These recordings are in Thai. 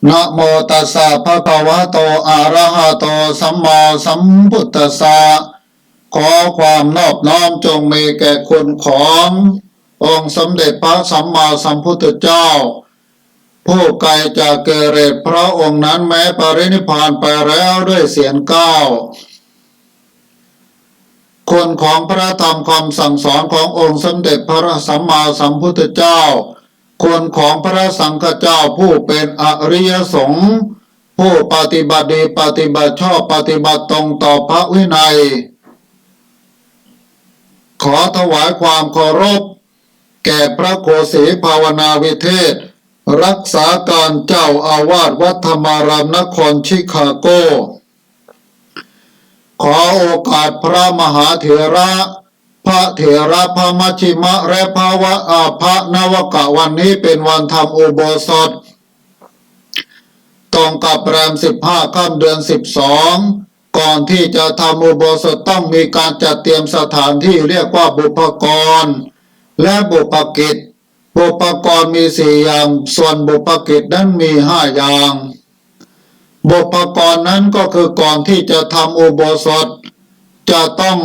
นะโมตัสสะภะคะวะโตอะระหะโตสัมมาสัมพุทธัสสะขอความนอบน้อมจงมีแก่คุณขององค์สมเด็จพระสัมมาสัมพุทธเจ้าผู้ไกลจากเกเรตพระองค์นั้นแม้ปรินิพพานไปแล้วด้วยเสียงก้าวคุณของพระธรรมคำสั่งสอนขององค์สมเด็จพระสัมมาสัมพุทธเจ้าคุณของพระสังฆเจ้าผู้เป็นอริยสงฆ์ผู้ปฏิบัติดีปฏิบัติชอบปฏิบัติตรงต่อพระวินัยขอถวายความเคารพแก่พระโคสีภาวนาวิเทศรักษาการเจ้าอาวาสวัดธรรมารามนครชิคาโกขอโอกาสพระมหาเถระพระเถระพระมัชชิมะและพระพระนวกะวันนี้เป็นวันทำอุโบสถตรงกับแรม15 ค่ำเดือน 12ก่อนที่จะทำอุโบสถต้องมีการจัดเตรียมสถานที่เรียกว่าบุพกรและบุพกิจบุพกรมี4อย่างส่วนบุพกิจนั้นมี5อย่างบุพกรนั้นก็คือก่อนที่จะทำอุโบสถจะต้อง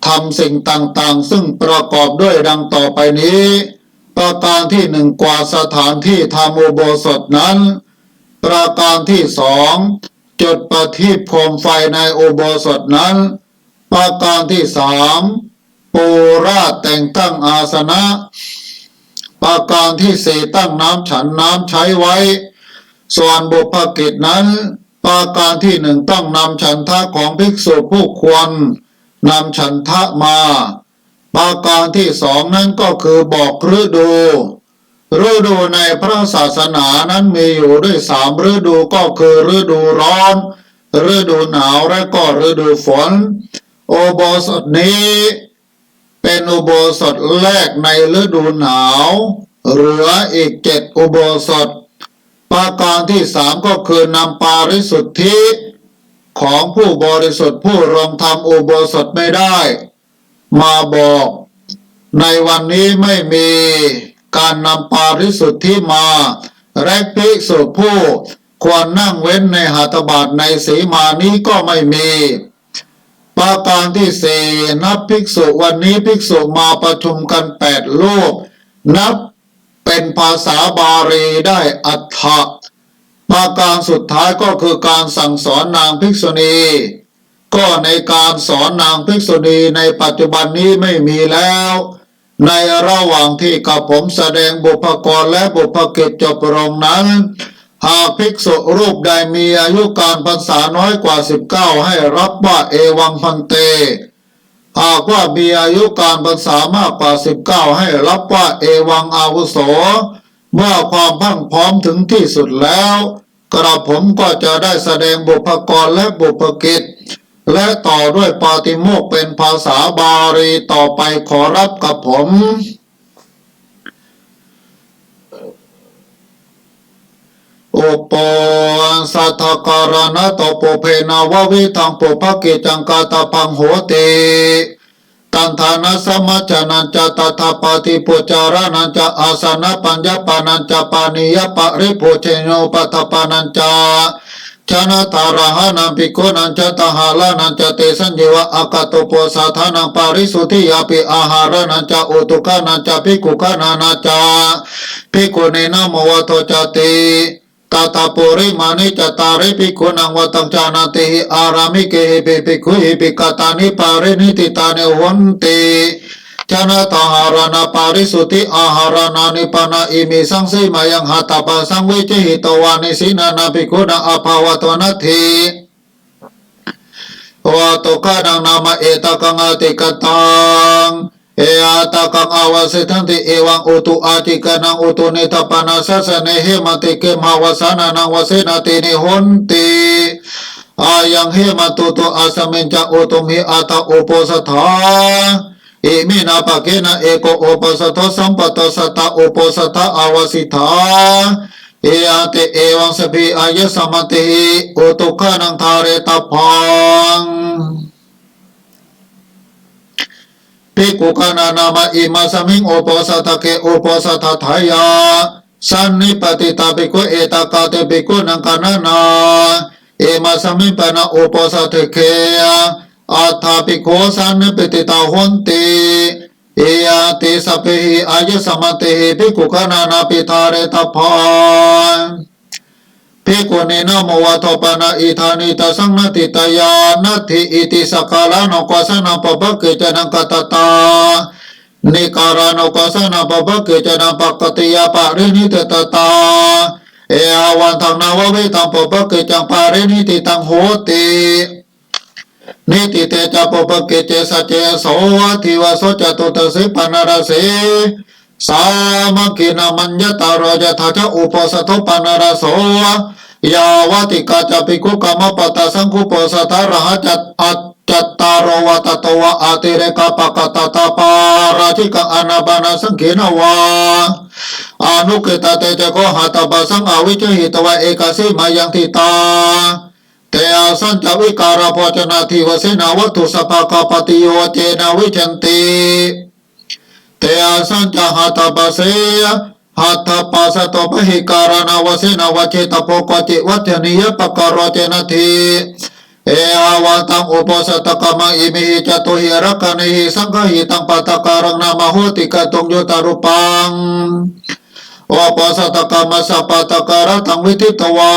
ทำสิ่งต่างๆซึ่งประกอบด้วยดังต่อไปนี้ประการที่1กวาดสถานที่ทำอุโบสถนั้นประการที่2จุดประทีปโคมไฟในอุโบสถนั้นประการที่3ปูราดแต่งตั้งอาสนะประการที่4ตั้งน้ำฉันน้ำใช้ไว้ส่วนบุพกิจนั้นประการที่1ต้องนำฉันทะของภิกษุผู้ควรนำฉันทะมาประการที่2นั้นก็คือบอกฤดูในพระศาสนานั้นมีอยู่ด้วย3ฤดูก็คือฤดูร้อนฤดูหนาวและก็ฤดูฝนอุโบสถนี้เป็นอุโบสถแรกในฤดูหนาวเหลืออีก7อุโบสถประการที่3ก็คือนำปาริสุทธิของผู้บริสุทธิ์ผู้รวมทำอุโบสถไม่ได้มาบอกในวันนี้ไม่มีการนำปาริสุทธิมาและภิกษุผู้ควรนั่งเว้นในหัตถบาทในสีมานี้ก็ไม่มีประการที่4นับภิกษุวันนี้ภิกษุมาประชุมกัน8รูปนับเป็นภาษาบาลีได้อัฏฐะประการสุดท้ายก็คือการสั่งสอนนางภิกษุณีก็ในการสอนนางภิกษุณีในปัจจุบันนี้ไม่มีแล้วในระหว่างที่กับผมแสดงบุพกรและบุพกิจจบลงนั้นหากภิกษุรูปใดมีอายุการพรรษาน้อยกว่า19ให้รับว่าเอวังพันเตหากว่ามีอายุการพรรษามากกว่า19ให้รับว่าเอวังอาวุโสเมื่อความพรั่งพร้อมถึงที่สุดแล้วกระผมก็จะได้แสดงบุพกรและบุพกิจและต่อด้วยปาติโมกข์เป็นภาษาบาลีต่อไปขอรับกับผมอุปสัทธการณะโตปุเพนาววิทังปุภกิจังกาตพังโหติตันธานะสมัจจนันจะตถาปฏิปุจารานันจะอาสนะปัญญปานันจะปานิยปริโภเชโนปัฏปานันจะชนะตาระหานังภิกขุนันจะตหาลานันจะเตสัญญิวะอากาโตปสัทธานังปาริสุทธิยาปิอาหารานันจะอุตุกานันจะภิกขุกานานันจะภิกขุเนนะโมวะโทจติตถาปุริมานิจตาริภิกขุนังวัตังจานาติหิอารามิเกหิภิกขุหิภิกขตานิปารินิติตานิหันติชนะตหารณปาริสุทธิอาหารนานิปนาอิมิสังสีมายังหัตถปะสังวิจิหิตวานิสินานาภิกขุนาอภาวตวนัตถิวะตุกะนังนามาเอตกังอติกตังเออาตากังอาวาสิทันติเอวังอุตุอาติกนังอุตุเนตปานาสัสเนเหมติเกมาวสานานังวเสนาตินิหนติอายังเหมตุตุอาสมินจะอุตุมิอาตาอุปสถาอิมินาปะเกนะเอโกอุปสถาสัมปตสัตตะอุปสถาอาวสิทาเออาเตเอวังสภิอายสมัติอุตุกะนังทาเรตพังภิกขุกานานามาอิมาสมิงอุปสัทธะเกอุปสัทธะทายา สันนิปติตาภิกขุเอตากาเตภิกขุนังกานานาเอมาสมิปนะอุปสัทเขอัฏฐาภิกขุสันนิปติตาหนติเอยาติสัพเพหิอายสมัติหิภิกขุขณานาปิทาเรตพานภิกขุเนนะโมวะโทปนะอิธานิตาสังนติตยานัตถิอิติสกกาลานุกัสสนะปะปะเกจนังกตตานิการานุกัสสนะปะปะเกจนังปกติยาปะรินิตตตาเออาวันทังนาวะเวตังปะปะเกจังปะรินิติตังโหตินิติเตจะปะปะเกเจสัจเจโสทิวะโสจตุตสิปนารเสสามกินามัญญตารยถาจะอุปสัทโธปนารโสยาวติกาจะภิกขุกรรมปตะสังคุปสัทธารหะจัตอัจจัตตารวัตโตวะอาติเรกปะกตตาปาราชิกอนาบานาสังเขนวาอนุเกตเตจะโกหัตบะสังอวิจหิตวะเอกสิมายังทิตาเตอาสัญจวิการาภจนาทิวเสนาวัตถุสภากปฏิโยเจนะวิจันติเตอาสัญจหัตบะเสยหัตถปัสสะโตปหิการานาวเสนาวเจตโปกจิวัจนิยปะการโจนะทิเออาวาตังอุปสัตตกรรมอิมิหิจตุหิรักนิหิสังฆหิตังปัตตการังนามโหติกตุงโยตารุปังอุปสัตตกรรมสัพพตการะตังวิทิตวา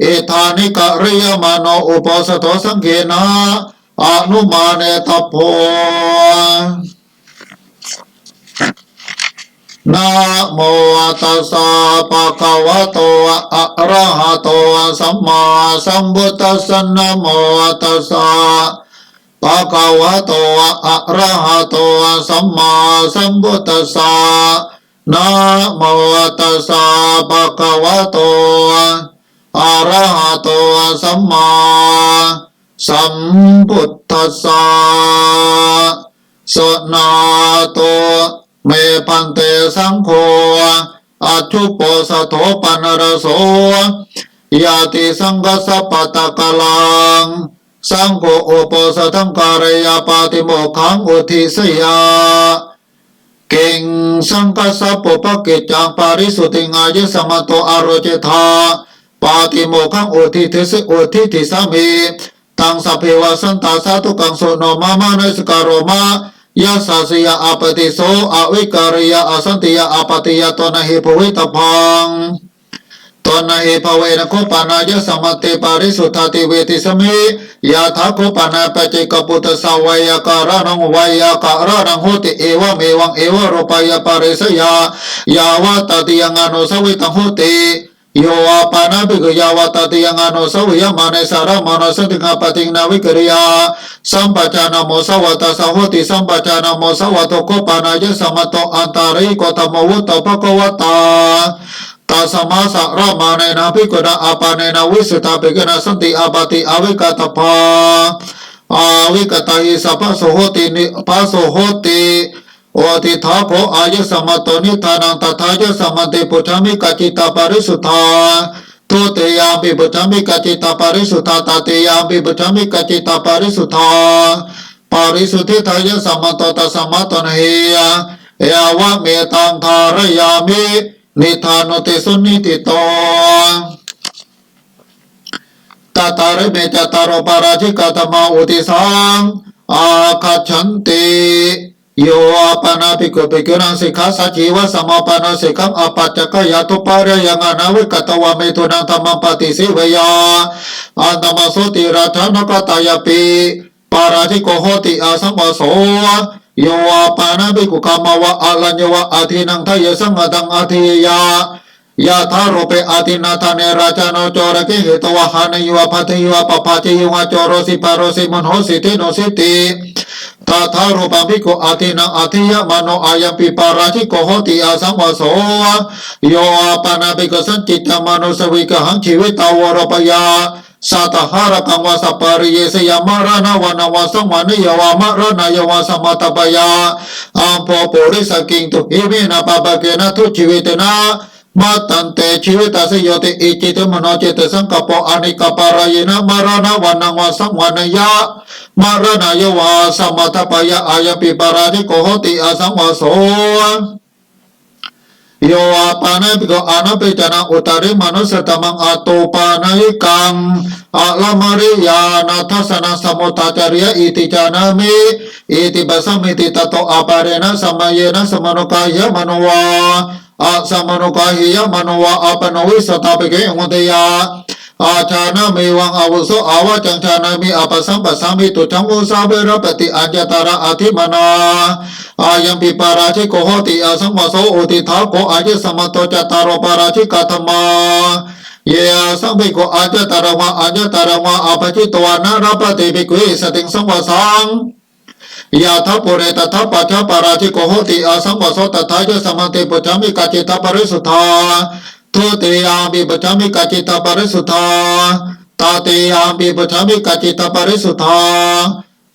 เอธานิกะริยมโนอุปสัตโตสังเขนะอนุมาเนตโพนะโมตัสสะภะคะวะโตอะระหะโตสัมมาสัมพุทธัสสะนะโมตัสสะภะคะวะโตอะระหะโตสัมมาสัมพุทธัสสะนะโมตัสสะภะคะวะโตอะระหะโตสัมมาสัมพุทธัสสะสนาโตเมปันเตสังโฆอัจฉุปโปสัทโธปนรโสยาติสังฆสัพพตะกะลังสังโฆอุปสัทังการยาปาติโมกขังอุทิสยาเก่งสังฆสัพพะกิจจังปาริสุติงายสมัตโตอโรเจธาปาติโมกขังอุทิทิสอุทิทิสามีตังสัพเพวสันตาสาธุกังโสโนมามาเนสการโมายาสาสยาอาปติโสอวิการยาอสันติยาอาปติยาตนะหิภวิตพังตนะหิภเวนะโคปานายสมัตติปาริสุทธาติเวติสมิยาถาโคปานาปเจกปุตตสาวายาการะนังวายาการะนังโหติเอวะเมวังเอวะโรปายาปาริสยายาวะตติยังอนุสวิตังโหติโยวาปานาภิกขยาวตติยังอนุสวิยมาเนสารมานสติงาปติงนาวิกริยาสัมปจานโมสวัตสาโหติสัมปจานโมสวัตโคปานายสมัตโตอันตาริโกตมวุตตภควตาตาสมาสารมาเนนาภิกขุนาอาปาเนนาวิสุทธาภิกขุนาสันติอาปติอวิกตภาอาวิกตาหิสัพพโสโหตินิปัสโสโหติโอติทาโคอายสมัตโตนิทานังตถายสมัติปุถามิกจิตาปริสุทธาทุติยามปิปุถามิกจิตาปริสุทธาตติยามปิปุถามิกจิตาปริสุทธาปริสุทธิทายสมัตโตตัสมัตโตนเฮียเอวะเมตังทารยามินิทานุติสุนิติโตตตาริเมจตารปาราชิกตมาอุติสังอาคัจฉันติโยอาปนาภิกขุภิกขุนังสิกขาสัจจิวะสัมมาปานาสิกขังอปัจจกยาตุปาระยังอนาวิกตวะเมตุนังธรรมปฏิสิเวยาอันตมโสติราชานกตายปิปาราธิโกโหติอาสัมมาโสโยอาปานาภิกขุกามาวะอาลัญญวะอาทินังทายสังฆังอาทิยายาธาโรเปอาทินาธาเนราชาโนจรเกหิตวะหานยวะพัทยวะปปาจิยวะจโรสิปารโสิมโหสิติโนสิติตถารูปังภิกขุอาทินังอาทิยมโนอายัมปิปาราชิโกโหติอาสังวโสโยอาปานาภิกขุสันจิตตมโนสวิกหังชีวิตาวรปยาสัตหารกังวาสัปปาริเยสยามารณาวานาวาสังวานิยวามารณายาวาสมัตตปยาอัมโพปุริสกิงตุหิเมนะปะปะเกนะทุชีวิตนะมาตันเตชีวิตาสิโยติอิจิตมโนเจตสังกปออานิกปารายนะมารณาวานังวาสังวานายามารณายวาสมัตตปยาอายปิปาราธิโกโหติอาสังวาโส โยอาปานะภิกขุอานาปิจนะอุตริมนุสตมังอตุปานะยิกังอะละมริยานาทัสสนะสมุตตจริยอิติจานามิอิติปัสสมิติตโตอาปาเรนะสัมมาเยนะสมนุกายะมโนวาอะสัมมนุกายะมโนวาอะปะโนวิสตาปิเกหุตยาอาชานะเมวังอาวุโสอาวจังชานามิอปัสสัมปัสสามิตุจังอุสาเบระปฏิอัญญตาระอธิมนาอายังปิปาราชิโกโหติอาสัมวโสโอติทาโกอายิสมัตโตจตารโรปาราชิกาธรรมาเยอาสัมภิโกอาจตารวะอาจตารวะอาปจิตวานาราปฏิภิกขุสติงสังวสังยาทัพปุเรตทัพปัจจปาราชิโกโหติอาสัมวโสตถายสมันติปุจจามิกาจิตาปริสุทธาทุติยามิปุจจามิกาจิตาปริสุทธาตาติยามิปุจจามิกาจิตาปริสุทธา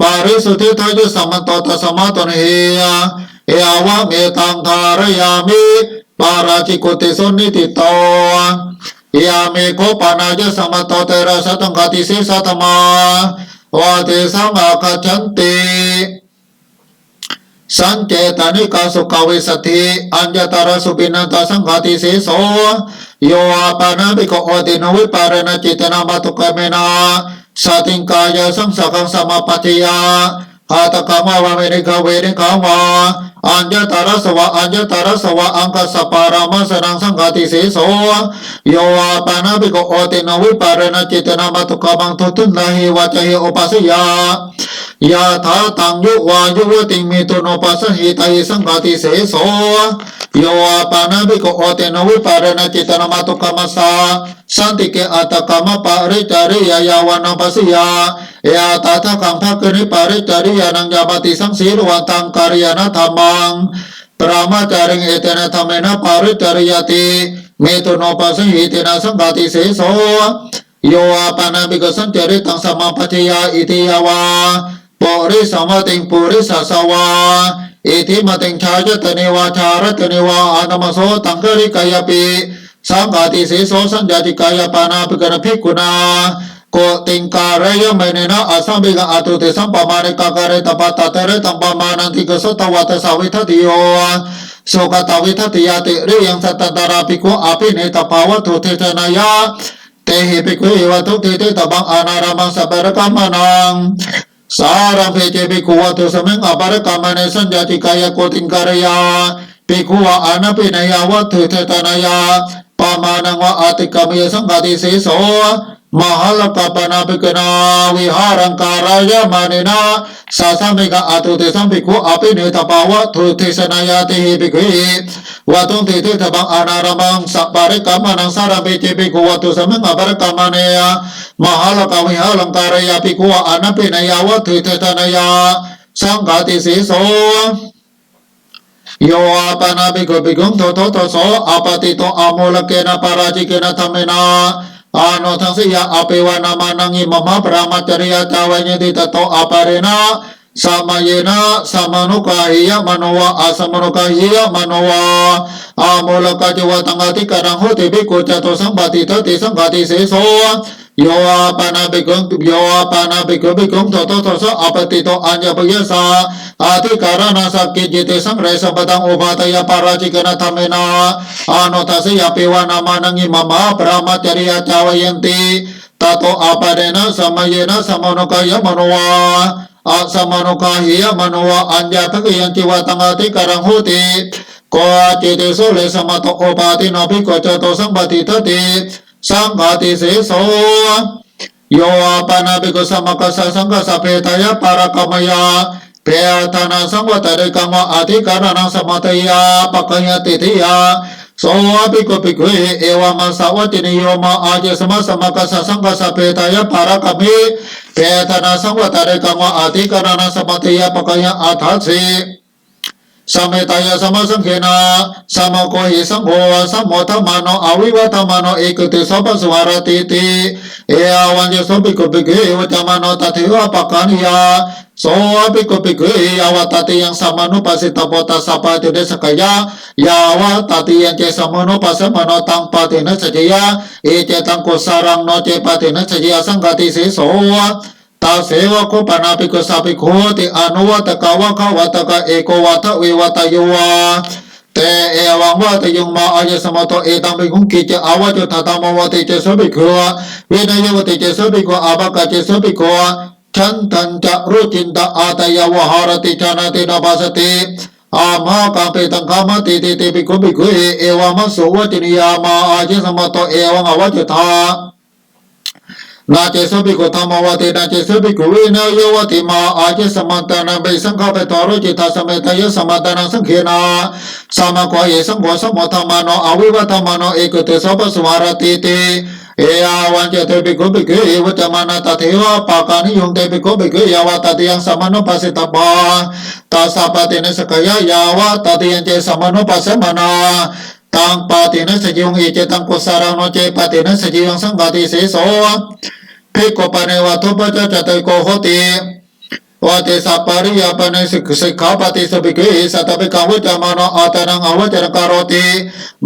ปาริสุทธิทายสมันโตตัสมาตนเฮียเอวะเมตังธารยามิปาราชิกุติสุนิติโตยามิโคปานายสมันโตเตระสัตตังคติสิสัตมาวะเตสังอาคัจฉันติสังเจตานิกาสุขวิสัทธิอัญญตระสุปินันตสังฆาติสิโสโยอาปานาภิกขุโอตินวิปารณจิตนามาตุกเมนาสติงกายสังสังสมาปัจจยาหาตกามาวะเมนิกาเวนิกาวาอัญญตระสวะอัญญตระสวะอังคสปารามัสนังสังฆาติสิโสโยอาปานาภิกขุโอตินวิปารณจิตนามาตุกมังทุตุนาหิวัจหิอุปัสสยายาถาตังยุวายุวติมิตุโนปัสสหิตัยสังฆาติเสโสโยอาปานาภิกขุโอเตนวิปารณจิตนามาตุกมัสสาสันติเกอัตตกรรมปาริจาริยายาวันปัสสยายาตถาคังภคนิปาริจาริยานังยาปฏิสังสีรวันตังการยานาธรรมังปรามาจาริงเอเตนะธรรมนะปาริจาริยติเมตุโนปัสสหิเตนะสังฆาติเสโสโยอาปานาภิกขุสัญจริตังสมาปัจจยาอิติยาวาปุริสมติงปุริสสวาอิทิมติงชายตเนวาชารตเนวาอานมโสตังกริกายปิสังฆาติเสโสสัญญาติกายปานาภิกขุภิกขุนาโกติงการยเมเนนะอาสัมภิกอตุติสัมปมาริกากะเรตปะตะเตเรตัมปมานันติกสตวัตสาวิทัติโยโสกตวิทัติยาติริยังสัตตตาราภิกขุอภิเนตภาวตุเทตนายะเตหิภิกขุเอวทุติเตตบังอนารามังสัพพะกัมมนังสารัมเพเจภิกขุวัตุสมิงอปารกัมมเนสัญญาติกายโกติงการยาภิกขุวะอนาปินยาวัตถุเทตนายาปามานังวะอาติกามิสังฆาติเสโสมหาลกปนาภิกขุนาวิหารังการายามานินาสาสมิกอตุเตสัมภิกขุอภิเนตภาวะทุเทสนายาติหิภิกขุวัตุติเทตบังอนารามังสัพปาริกัมมนังสารัมเพเจภิกขุวัตุสมิงอปารกัมมเนยมหาลกวิหารังการายาภิกขุวะอนาปินยาวัตถุเทตนายาสังฆาติเสโสโยอาปานาภิกขุภิกขุโตโตโตโสอาปติโตอโมลเกนะปาราจิเกนะธัมเมนาอาโนทังสิยาอภิวานามานังอิมมะปรามัจจริยาจาวัญญติตโตอปาเรนะสัมมาเยนะสัมมานุกาหิยะมโนวะอาสัมมานุกาหิยะมโนวะอาโมลกะจิวะตังอติกะรังโหติภิกขุจตุสัมปติทติสังฆาติเสโสโยอาปานาภิกขุโยอาปานาภิกขุภิกขุโตโตโตโสอปติโตอัญญปยสาอาทิการณาสักกิจิติสังเรสัพตังอุปาทยปาราชิกนะธรรมนาอาโนทัสยาปิวานามานังอิมมะปรามัจจริยาจาวัยันติตโตอาปาเรนะสัมมเยนะสัมมนุกายมโนวาอาสัมมนุกาหิยมโนวะอัญญภกยันติวะตังอติกรังโหติโกจิติโสเลสมะโตโอปาติโนภิกขุจโตสัมปติทติสังฆาติเสโสโยอาปานาภิกขุสัมมากัสสะสังฆสัพเพทายะปาระกัมมยาเพียธานาสังวัตริกังวะอธิการนังสมัตยาปะกยติทิยาโสภิกขุภิกขุเอวามาสาวัตินิโยมาอาเจสมะสมะกัสสะสังฆสัพเพทายะปาระกัมมิเพียธานาสังวัตริกังวะอธิการนังสมัตยาปะกยอัฏฐสิสัมเมตายะสัมมาสังเขนะสัมโมโกหิสังโฆสัมโมธัมมาโนอวิวัตมโนเอกติสัพพสวารติติเออาวันเจสุภิกขุภิกขุวัจจามโนตัทธิวะปะกานิยาโสภิกขุภิกขุยาวตติยังสัมมานุปัสสิตโพตัสสะปะติเดสกยายาวตติยังเจสัมมานุปัสสะมโนตังปะตินะสจยาเอเจตังกุสารังโนเจปะตินะสจยาสังฆาติเสโสตาเสวะโคปนาภิกขุสัพภิกขุติอนุวัตกะวะขวัตกะเอกวัตเววัตโยวา แต่เอวังว่าแต่ยังมาอาจสมโตเอตังเป็นของกิจอาวาจุทัตตามวติเจสบิโกเวนยวติเจสบิโกอาบากาเจสบิโกฉันทันจะรุจินตาอาตยวหารติจานาตินาภาสติอามาคาเปตังคามติติติปิโกปิโกเอวามัสโสวจินิยามาอาจสมโตเอวังอาวาจุทานาเจสบิโกธรรมวตินาเจสบิโกเวนยวติมาอาจสมันตานังเบสังฆาเปตโรจิตาสเมตยสมัตนังสังเขนาสามะโกเยสังโฆสมธรรมโนอวิวัตมโนเอกเตสัพสวารติติเออาวันเจเตปิโกปิโกเอวจมานาตเทวะปากานิยงเตปิโกปิโกยาวตติยังสมโนปัสสิตบาตาสาปติเนสกยายาวตติยังเจสมโนปัสสมนาตังปติเนสจิยงเอเจตังกุสารโนเจปติเนสจิยงสังฆติเสโสภิกขุปะเนวะทุปะจจตโกโหติวะเตสัปปะริยปะเนสิกขาปฏิสภิกขิสัตตะภิกขวจามโนอาตนังอวจรกโรติ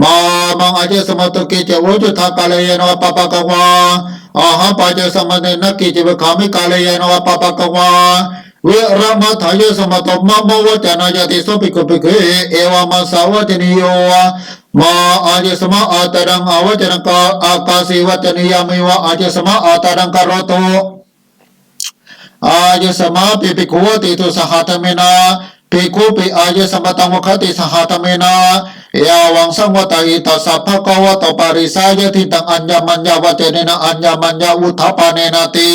มามังอาเจสมัตตุกิจโวจุทากาเลยโนปะปะกวาอาหะปะเจสมัตเนนกิจเวขามิกาเลยโนปะปะกวาเวรมัทายสมัตตมะมวจนะยติสภิกขุภิกขิเอวามัสสาวจนิโยมาอาจสมาอาตรังอวจนะกาอากาศิวัจนิยามิวะอาจสมาอาตรังกโรโตอาจสมาปิภิกขุติตุสหัตเมนาภิกขุปิอาจสมตังวคติสหัตเมนายาวังสังวตาอิตัสสะภะคะวะโตปาริสายทิตังอัญญมัญญาวจเนนะอัญญมัญญาอุทธาปาเนนะติ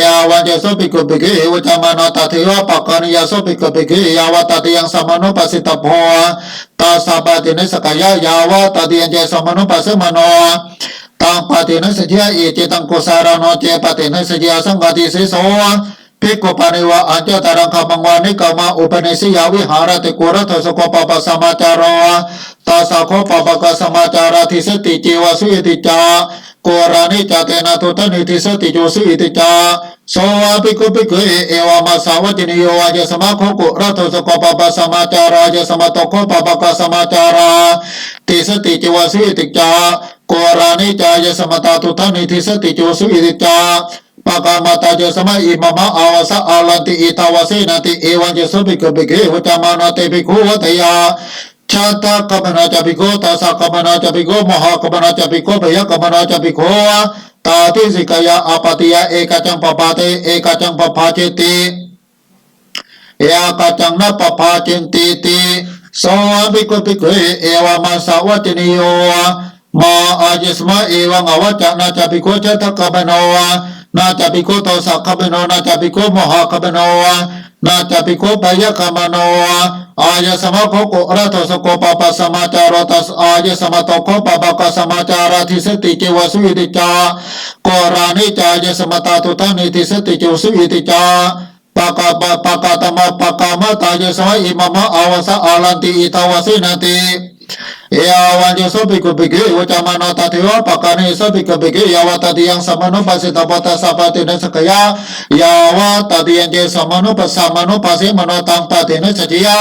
ยาวันเจสุภิกขุภิกขิวจามานตถเทวะปะกานิยาสุภิกขุภิกขิยาวตติยังสมโนปัสสิตโภตาสาปติเนสกายายาวตติยังเจสมโนปัสสมโนตังปฏิเนสเจียเอเจตังกุสารโนเจปฏิเนสเจียสังฆติเสโสภิกขุปะเนวะอัญจตรังคมังวานิกามาอุปเนสิยาวิหารติกุรทัสโกปปะสมาจารวะตาสะโคปปะกสมาจาราทิสติจิวสุยติจาโกรานิจเตนะทุตนิทิสติโจสุยติจาโสวะภิกขุภิกขุเอวามาสาวจินิโยวะเจสมาโคกุรทัสโกปปะสมาจาราเจสมาโตโคปปะกสมาจาราทิสติจิวสุยติจาโกรานิจเจสมาตาทุตนิทิสติโจสุยติจาปะกามาตาเจสมัยอิมามะอาวาสะอาลันติอิตาวาสีนาติเอวันเจสุภิกขุภิกขิวจามานาเตภิกขุวัตยาชาตากรรมนาจาภิกขุตาสากรรมนาจาภิกขุมหากรรมนาจาภิกขุพยกรรมนาจาภิกขุตาทิสิกายาอาปติยาเอกจังปปาเตเอกจังปปาเจติยากจังนะปปาเจติติโสภิกขุภิกขุเอวามาสาวตินิโยมาอาจิสมาเอวังอวัจนะจาภิกขุเจตกรรมโนนาจาภิกขุโตสักขะโนนาจาภิกขุมหากะโนนาจาภิกขุปยกรรมโนอายสมะโคโกรัตสโกปปะสมาจารตัสอายสมะโตโคปปะกสมาจาราทิสติเจวสุวิติจาโกรานิจายสมะตาตุตานิทิสติเจวสุวิติจาปะกะปะกะตมะปะกะมะตายสมะอิมามะอาวสะอาลันติอิตาวสินาติเอวันเจสุภิกขุภิกขิวจามานตถเทวะปะกานิสุภิกขุภิกขิยาวตติยังสมโนปัสสิตปัตตสัพพติเนสกยายาวตติยังเจสมโนปัสสมโนปัสสิมโนตังปติเนสจิยา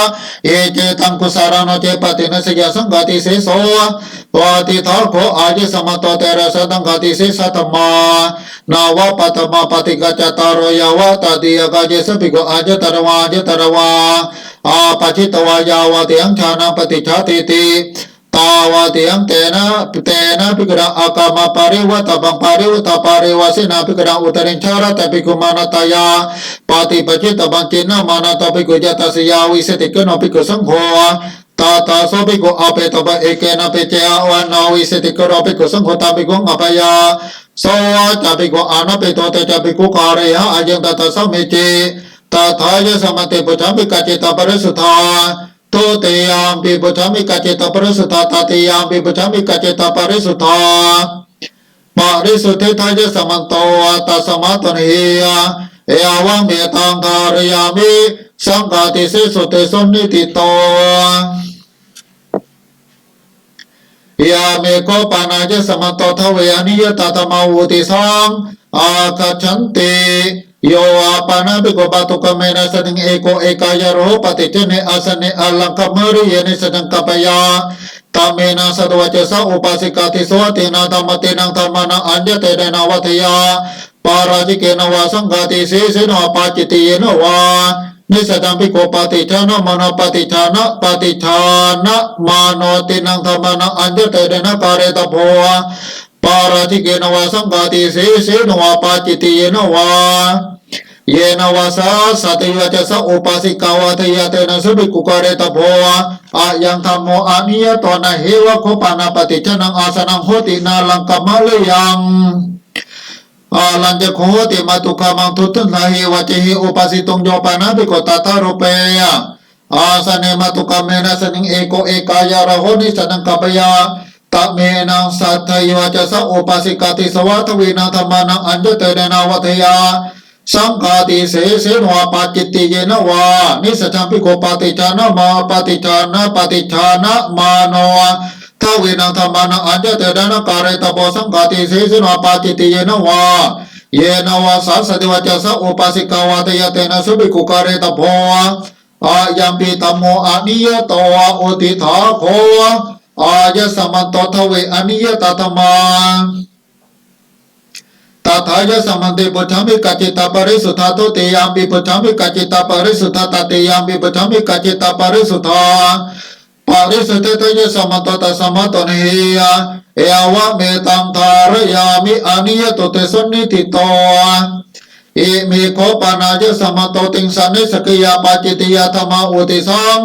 เอเจตังกุสารโนเจปติเนสยาสังฆติเสโสวะติทาโคอาจิสมโตเตระสตังฆติเสสัตมานาวะปัตมะปฏิกัจจตารยาวตติยกาเจสุภิกขุอาจตระวาจตระวาอาปจิตวายาวติยังฌานะปฏิชาติติตาวติยังเตนะภิกขุอากามปาริวัตบังปาริวัตปาริวสินาภิกขุอุตรินชาระตภิกขุมานะตายาปฏิปจิตบังจินะมานะตภิกขุยตัสยาวิสติกโนภิกขุสังโฆตาตาโสภิกขุอาเปตบะเอเกนะเปเจอาวันนาวิสติกโนภิกขุสังโฆตาภิกขุอภยาโสจาภิกขุอานะเปโตเตจาภิกขุกาเรหะอายังตตะสัมเมเจตถายสมติปุจฉามิกาจิตปริสุทธาโตเตยามปิปุจฉามิกาจิตปริสุทธาตติยามปิปุจฉามิกาจิตปริสุทธาปริสุทธิทายสมันโตตัสมาตนิยเอวังเมตังการยามิสังฆติเสสุเตสุนิติโตยาเมโกปานาเจสมันโตทเวอนิยตตมาวุติสังอาคัจฉันติโยอาปานาภิกขุปตุกเมนะสติงเอโกเอกายโรปฏิเจเนอาสเนอลังคมริเยนิสนังกัปยาตาเมนะสัตวเจสะอุปาสิกาติสวตินาธรรมตินังธรรมนาอัญญเตเดนะวัตยาปาราจิเกนะวาสังฆติเสสนะปาจิติเยนะวา นิสตังภิกขุปฏิชานะมโนปฏิชานะปฏิชานะมาโนตินังธรรมนังอัญญเตเดนะการเตโพปาราธิเกนวาสังฆาติเสเสนวาปาจิติเยนวาเยนวาสาสัตยจะสะอุปาสิกาวาทยาเตนะสุภิกขุการเตโพอายังธรรมโมอานิยตนะเหวะโคปานาปฏิชนังอาสนังโหตินาลังกัมมะเลยังอาลัญจะโคติมาตุขามังทุตตะเหวะเจหิอุปาสิตงโยปานะภิกขุตตาโรเปยอาสเนมาตุกาเมนะสนิงเอโกเอกายาระโหนิสนังกัปยาตะเมนังสัตถยวะจะสะอุปาสิกาติสวัตวินาธรรมานังอัญญเตเดนาวัทยาสังฆาติเสเสนวาปาจิตติเยนะวานิสัจภิกขุปฏิชานะมาปฏิชานะปฏิชานะมาโนทวินังธรรมานังอัญญเตเดนะการเตโพสังฆาติเสเสนวาปาจิตติเยนะวาเยนะวาสัสติวะจะสะอุปาสิกาวาทยเตนะสุภิกขุการเตโพอายัมปิตัมโมอานิยโตอุติถาโคอายะสมันโตทเวอนิยตตมาตถายะสมันติปุถามิกัจจิตาปริสุทธาตุติยามปิปุถามิกัจจิตาปริสุทธาตติยามปิปุถามิกัจจิตาปริสุทธาปริสุทธิตยะสมันโตตัสสมัตโตเนยะเอวะเมตังทารยามิอนิยโตเตสุนิติโตอิมิโคปานายะสมันโตติงสันนิสกิยาปาจิติยาธรรมาอุติสัง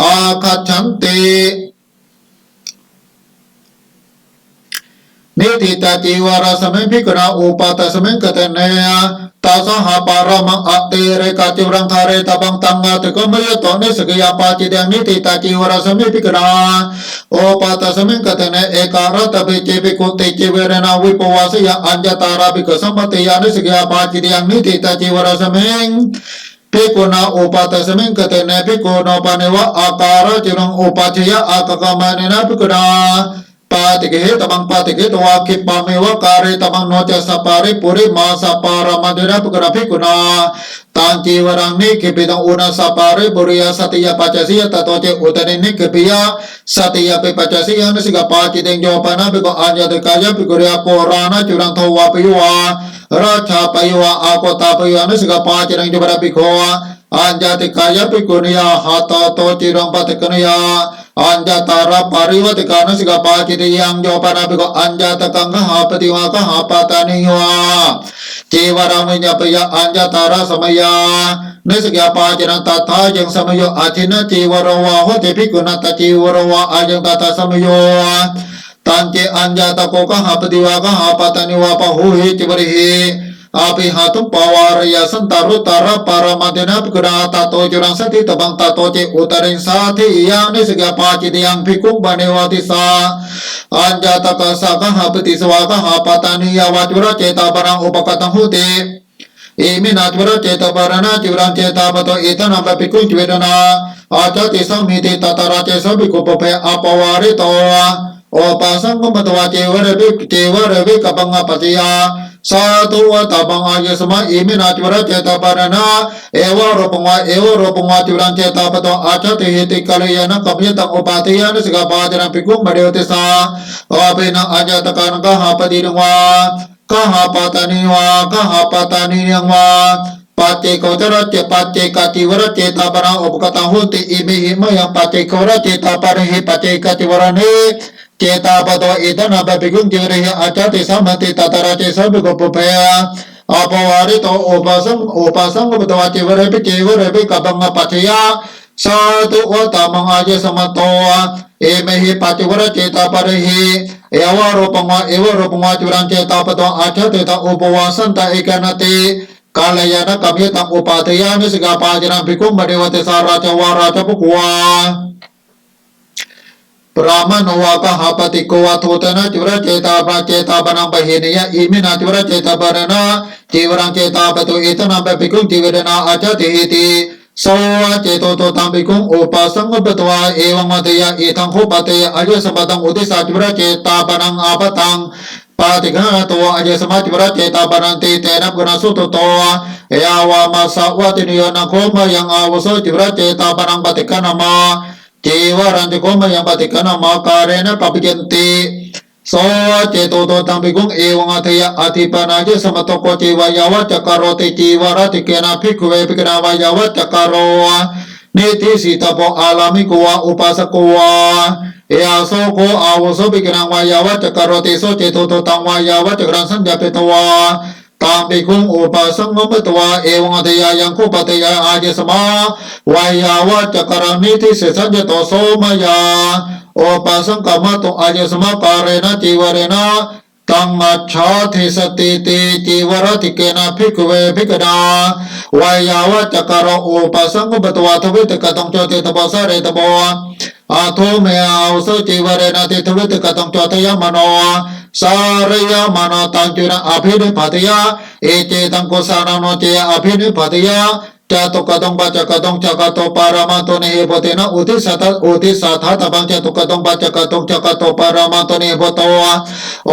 อาคัจฉันตินิติตาจีวารสมัยพิกนาอุปาตสมัยกตเนยตาสหปารามังอัตเตเรกาจิวรังทาเรตบังตังกตกมยตโนนิสกยาปาจิเดนิติตาจีวารสมัยพิกนาอุปาตสมัยกตเนเอการตเบเจปิกุติจิเวรนาวิปวาสยาอัญญตาราภิกสัมปติยานิสกยาปาจิเดนิติตาจีวารสมัยภิกขุนาอุปาตสมิงกเตเนภิกขุนาปานิวะอาการจิรังอุปาชยะอากกามานนะภิกขุนาปาติเกตบังปาติเกตวาคิปามิวะการิตบังโนจะสปาริปุริมาสปารามเดนะภิกขุนาภิกขุนาตังจีวรังนิคิปิตังอุณาสปาริบุริยสติยปัจจสิยตโตเจอุตรินิคิปิยะสติยปิปัจจสิยนิสิกปาจิเตงโยปนะภิกขุอัญญติกายะภิกขุริยโปรานะจุรังโทวาปิยวาราชาปยวาอาโกตาปยวานิสิกปาจิรังจุบระภิกขุอัญญติกายะภิกขุนิยาหัตโตจิรังปฏิกนิยาอัญญตาระปาริวัติกานิสิกปาจิติยังโยปนะภิกขุอัญญตกังหาปฏิวะกหาปตานิยวาจีวรังวิญญาปยะอัญญตาระสมัยานิสกยาปาจินันตถายังสมัยโยอาทินะจีวรวาโหติภิกขุนัตจีวรวาอายังตถาสมัยโยตันเจอัญญตโกกหาปฏิวะกหาปตานิวาปะหูหิจิวริหิอาภิหาตุปวารยสันตารุตาระปารมาเดนะภิกขุนาตโตจุรังสติตบังตโตเจอุตรินสาธิยานิสกยาปาจิตยังภิกขุบาเนวติสาอัญญตกสะกหาปฏิสวากหาปตานิยาวาจุระเจตาปรังอุปกตังหุติอิมินาจุระเจตปารณะจุรังเจตาปโตอิทนัมภิกขุจเวดนาอาจติสัมมิติตตระเจสภิกขุปะเพอปวาริโตโอปัสสังกุมตวะเจวะระวิกปังปฏิยาสาธุวะตบังอายสมะอิมินาจุระเจตปารณะเอวะรูปงวะจุรังเจตาปโตอาจติหิติกัลยานะกัปยตังอุปาติยานิสกปาจรังภิกขุมะเดวติสาอาเปนะอัญญตกังกหาปฏิวากหาปตานิวากหาปตานิยังวาปัจเจกจระเจปัจเจกจิวระเจตาปรังอุปกตังหุติอิมิหิมยังปัจเจกวระเจตาปริหิปัจเจกจิวระเนเจตาปโตอิทนาภิกขุจิวริหิอาจติสัมมติตตระเจสภิกขุปะเพอปวาริโตอุปสังกุปตวะจิวระภิกบังปัจจยาสาธุวะตมังอายสมโตเอเมหิปัจจิวระเจตาปริหิเอวะรูปงวะจุรังเจตาปโตอาจติตอุปวาสันตะเอกนติกาลยานะกัมยตังอุปาทยานิสิกาปาจินังภิกขุมะเดวติสาราชวาราชภุกวาปรามโนวะกหาปฏิโกวะโทตนะจุระเจตาปะเจตาปนังปะเหนิยะอิมินาจุระเจตาปะนะจีวรังเจตาปะตุอิทนังปะภิกขุจิเวดนาอาจติหิติโสเจโตโตตังภิกขุอุปสังกปตวะเอวังมัตยะอิทังโคปะเตยะอายสมะตังอุติสาจุระเจตาปนังอาปตังปาติฆาโตอายสมะจุระเจตาปนันติเตนะกุณสุตโตเอยาวามาสวัตินิยนะโคมยังอาวโสจุระเจตาปนังปฏิฆนามาจีวรันติโคมยังปฏิฆนามาการเณปปิยันติ โสเจโตโตตังปิกุงเอวังอัตยะอธิปนาเจสมตโกจีวายาวัจกโรติจีวรติเกนะภิกขุเวภิกขณาวายาวัจกโรนิติสิตโปอาลามิโกวาอุปาสโกวาเออาโสโกอาวุโสภิกขณาวายาวัจกโรติโสเจโตโตตังวายาวัจกรังสัญญาเปตวาตามปิคุงอุปสังมมตวาเอวังอัตยายังคุปตยาอาเจสมาวายาวัจกรังนิติสิสัญญโตโสมยาโอปัสสังกามะตุอาเจสมะปาเรนะจีวเรนะตังมัจฉาทิสติติจีวรติเกนะภิกขุเวภิกขณาวายาวัจกะโรโอปัสสังกุปตวาทวิตกะตังโจติตบสะเรตบอาโทเมอาอุสจีวเรนะติทวิตกะตังโจตยมโนสารยมโนตังจุระอภินิพพติยาเอเจตังโกสานังโนเจอภินิพพติยาจตุกตงปัจจกตงจักโตปารามาโตเนหิโพเตนะอุทิสัทธาตบังจตุกตงปัจจกตงจักโตปารามาโตเนหิโพโต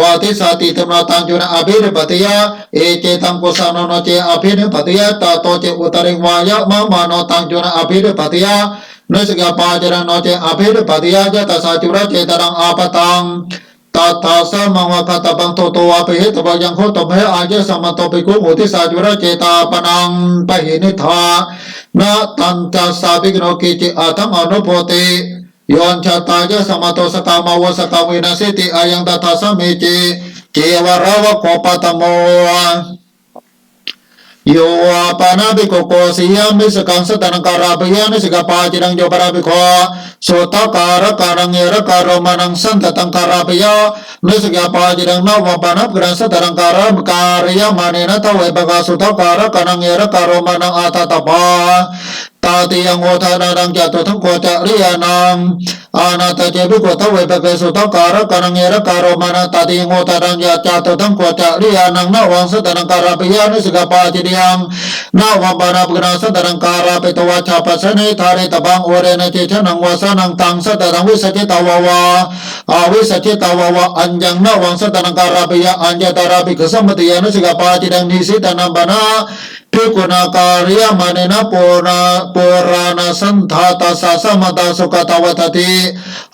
วาทิสัติธรรมตังจุนะอภินิพพติยาเอเจตังโกสานังโนเจอภินิพพติยาตโตเจอุตริงวายะมะมาโนตังจุนะอภินิพพติยานิสกปาจรโนเจอภินิพพติยาจตสาจุระเจตรังอาปตังตัทธาสมังวะคตบังโตโตวะปิหิตวะยังโคตมเหอาเจสมะโตปิกุมุติสาจุระเจตาปนังปะหินิทานะตันจัสสาภิกโนกิจิอาทังอนุโพติยอนชะตาเจสมะโตสกามาวะสกาวินาสิติอายังตัทธาสมิจิเจวะระวะโคปะตโมโยวาปานาภิกขุโกสิยามิสกังสตังการาภิยานิสกปาจิรังโยปราภิกขุโสตการะการังเยระการมานังสันตตังการาภิยานิสกปาจิรังนาวปานาภิกขุสตังการะการยามาเนนะทเวปะกาสุตการะการังเยระการมานังอาตตปาตาติยังโอทานาดังจตุทั้งโคจริยานังอานาตเจภิกขุทเวปะเกสุตการะการังเยระการมานังตาติยังโอทานังจตุทั้งโคจริยานังนวังสตังการาภิยานิสกปาจิยังนาวัปานาภิกขุสตังการะเปตวะชาปัสสเนธาเรตบังโอเรนะเจชนังวาสานังตังสตังวิสัจจิตาวาวาอาวิสัจจิตาวาวาอัญญังนวังสตังการาภิยาอัญญตาราภิกขุสัมมติยานิสกปาจิยังนิสิตานัมปนาภิกขุนาการยมาเนนะปุราณสันทาตาสะสมตาสุขตวัตติ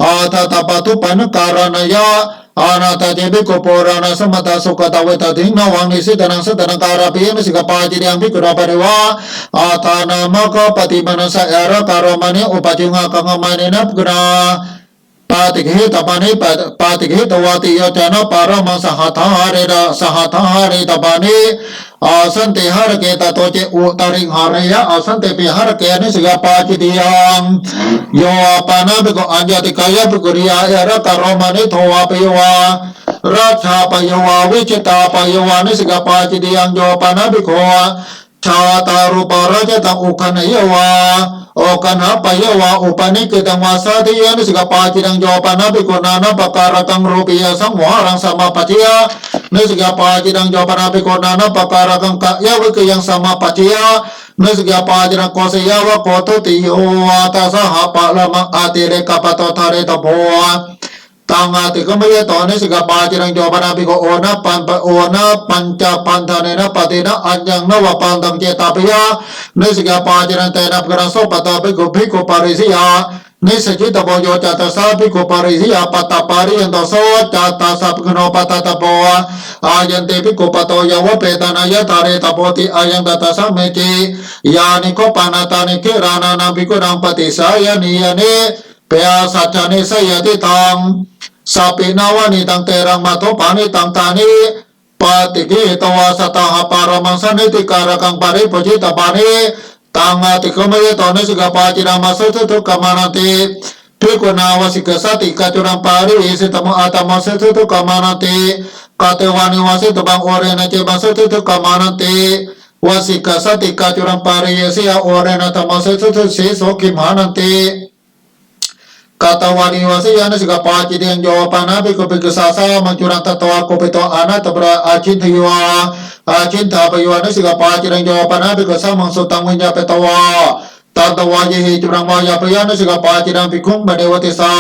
อาตตปตุปันการณยาอานาตเจภิกขุปุราณสมตาสุขตวัตตินวังนิสิตานังสตังการาภิยานิสิกปาจิยังภิกขุนาปริวาอาตานามะกปฏิมนัสสะเอระการมณีอุปจิงหะกังมาเนนะภิกขุนาปาติเกตปานิปาติเกตวาติโยจนะปารมังสหัทธาเรดาสหัทธาเรตปานิอาสันติหารเกตโตเจอุตริงหารยะอาสันติปิหารเกนิสกปาจิติยังโยปานาภิกขุอัญญติกายภิกขุริยาเอระการมณีโทวาปยวาราชาปยวาวิจิตาปยวานิสกปาจิติยังโยปานาภิกขุชาตารุปาราชตังอุคันยวาโอกันหาปยวาอุปนิกิตังวาสาธิยานิสกปาจิตังโยปานาภิกขุนานาปการตังรูปิยสังวารังสัมมาปัจจยานิสกปาจิตังโยปานาภิกขุนานาปการตังกะยะวิกยังสัมมาปัจจยานิสกปาจิตังโกสยาวะโกตุติโยวาตาสหปะละมังอาติเรกปะโตทาเรตโพตังอาติกมยตอนิสกปาจิรังโยปนาภิกขุโอนะปัญจปันธาเนนะปฏินะอัญญังนวปันตังเจตาภิยานิสกปาจิรังเตนะภิกขุโสปตาภิกขุปาริสิยานิสจิตโพโยจัตตสาภิกขุปาริสิยาปัตตปาริยันโตโสจัตตสาภิกขุโนปัตตตโพอายันเตภิกขุปโตยวะเปตานายตาเรตโพติอายังตัตสะเมจิยานิโคปานาตานิเครานานาภิกขุนังปฏิสายานิยเนเปยสัจจานิสยติตังสัพพินาวานิตังเตรังมาโทปานิตังตานิปฏิกิตวาสตาหปารมังสนิติการกังปาริปจิตปานิตังอาติกมยตนิสกปาจิรามาสุทุกมานาติภิกขุนาวสิกสติกัจจุรังปาริสิตมะอาตมสุทุกมานาติกาเตวานิวาสิตบังโอเรนะเจบังสุทุกมานาติวสิกสติกัจจุรังปาริสิยาโอเรนะตมสุทุสีโสกิมานันติกาตวานิวาสิยานิสกปาจิเดียงโยปานาภิกขุภิกขุสาสามังจุรังตตวะโกปิโตอานาตปราอาชินทยวาอาชินทาปยวานิสกปาจิเดียงโยปานาภิกขุสามังสุตังวิญญาเปตวะตัตวะเยหิจุรังวายาปยานิสกปาจิเดียงภิกขุมบเดวติสา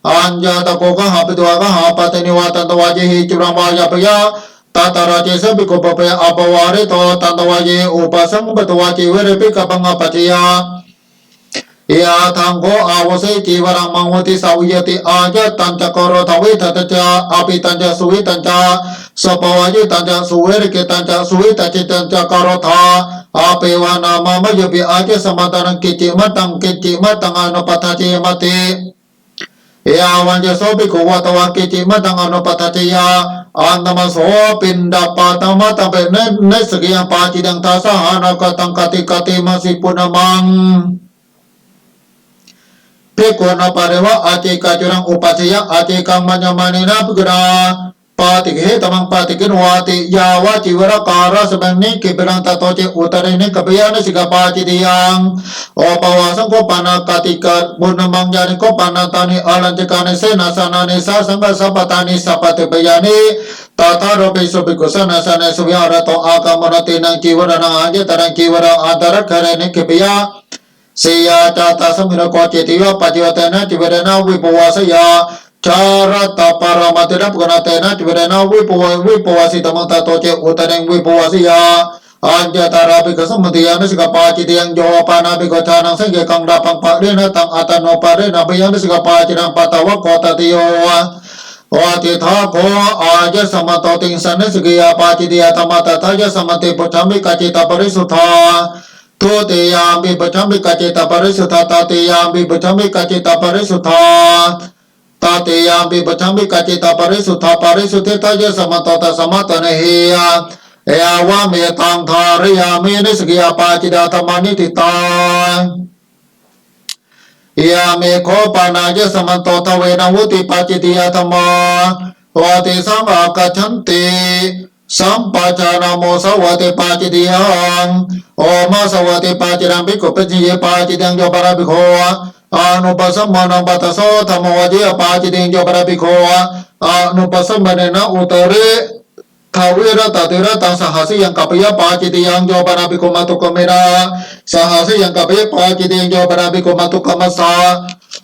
อัญญาตโกกหาปิตวะกหาปตนิวาตัตวะเยหิจุรังวายาปยาตตระเจสภิกขุปเปยอปวาริโตตัตวะเยอุปสังปตวะจิเวริภิกขปังปัจจยา ยาทางโกอาวเสจีวรังมังวติสาวิยติอาญะตันจะกรทวิทัตจาอภิตันจะสุวิตันจะสปวายิตันจะสุเวริกตันจะสุวิตัจิตันจะกรทาอาเปวานามามยปิอาญะสมตังกิจิมัตังกิจิมัตังอนุปัฏฐิมติยาวันจะโสภิกขุวัตวะกิจิมัตังอนุปัฏฐิยาอันตมโสปินดาปาตมะตะเปเนสกิยปาจิดังทาสหานกตังกติกติมาสิปุณมังเพโกนาปาเรวะอาเจกาจุรังอุปัชยะอาเจกังมัญญมานินาภิกราปาติเกตมังปาติกินวาติยาวะจิวระการะสบังนิกิเปรังตโตเจอุตรินิกเปยานิสิกปาจิติยังโอปวาสังโกปานากติกะบุญมังยานิโกปานาตานิอาลันติกานิเสนาสานานิสาสังฆสัพพตานิสัพพติเปยานิตถาโรปิสุภิกขุสนาสานิสุวิหารโตอากามรตินังจิวระนังอัญญตรังจิวระอันตระคะเรนิกิเปยาเสียจาตาสมิรโกจิติยะปัจจยเตนะจิเวเรนะวิปวาสยาจารัตตปารามาติระปกนาเตนะจิเวเรนะวิปวาสิตมังตโตเจอุตเรงวิปวาสยาอัญญตาราภิกษุสมุติยานิสกปาจิติยังโยปานาภิกขุทานังสังเกกังดาปังปะเรนะตังอัตโนปะเรนะพยัญนิสกปาจิรังปะตะวะโกตติโยวะติทาโกอาญสมะโตติงสันนิสกิยาปาจิติยาธรรมะตถายสมติปุจฉามิกจิตาปริสุทธาทุติยามปิปัจจมิกจิตาปริสุทธาตติยามปิปัจจมิกจิตาปริสุทธาตติยามปิปัจจมิกจิตาปริสุทธาปริสุทธิทายสมะโตตัสมะตะเนหิยาเอวะเมตังทาริยามินิสกิยาปาจิตาธรรมานิติตายาเมโคปานายสมะโตทเวนะวุติปาจิติยาธรรมาวติสัมอากัจฉันติสัมปจานาโมสวัติปาจิติยังโอมาสวัติปาจิรังภิกขุปัจจิยปาจิตังโยปราภิกขุอนุปัสสมนังปัตตโสธรรมวจิยปาจิตังโยปราภิกขุอนุปัสสมเนนะอุตริทาวิรตติรตังสหัสยังกัปยปาจิติยังโยปราภิกขุมาตุกเมนะสหัสยังกัปยปาจิติยังโยปราภิกขุมาตุกมัสสา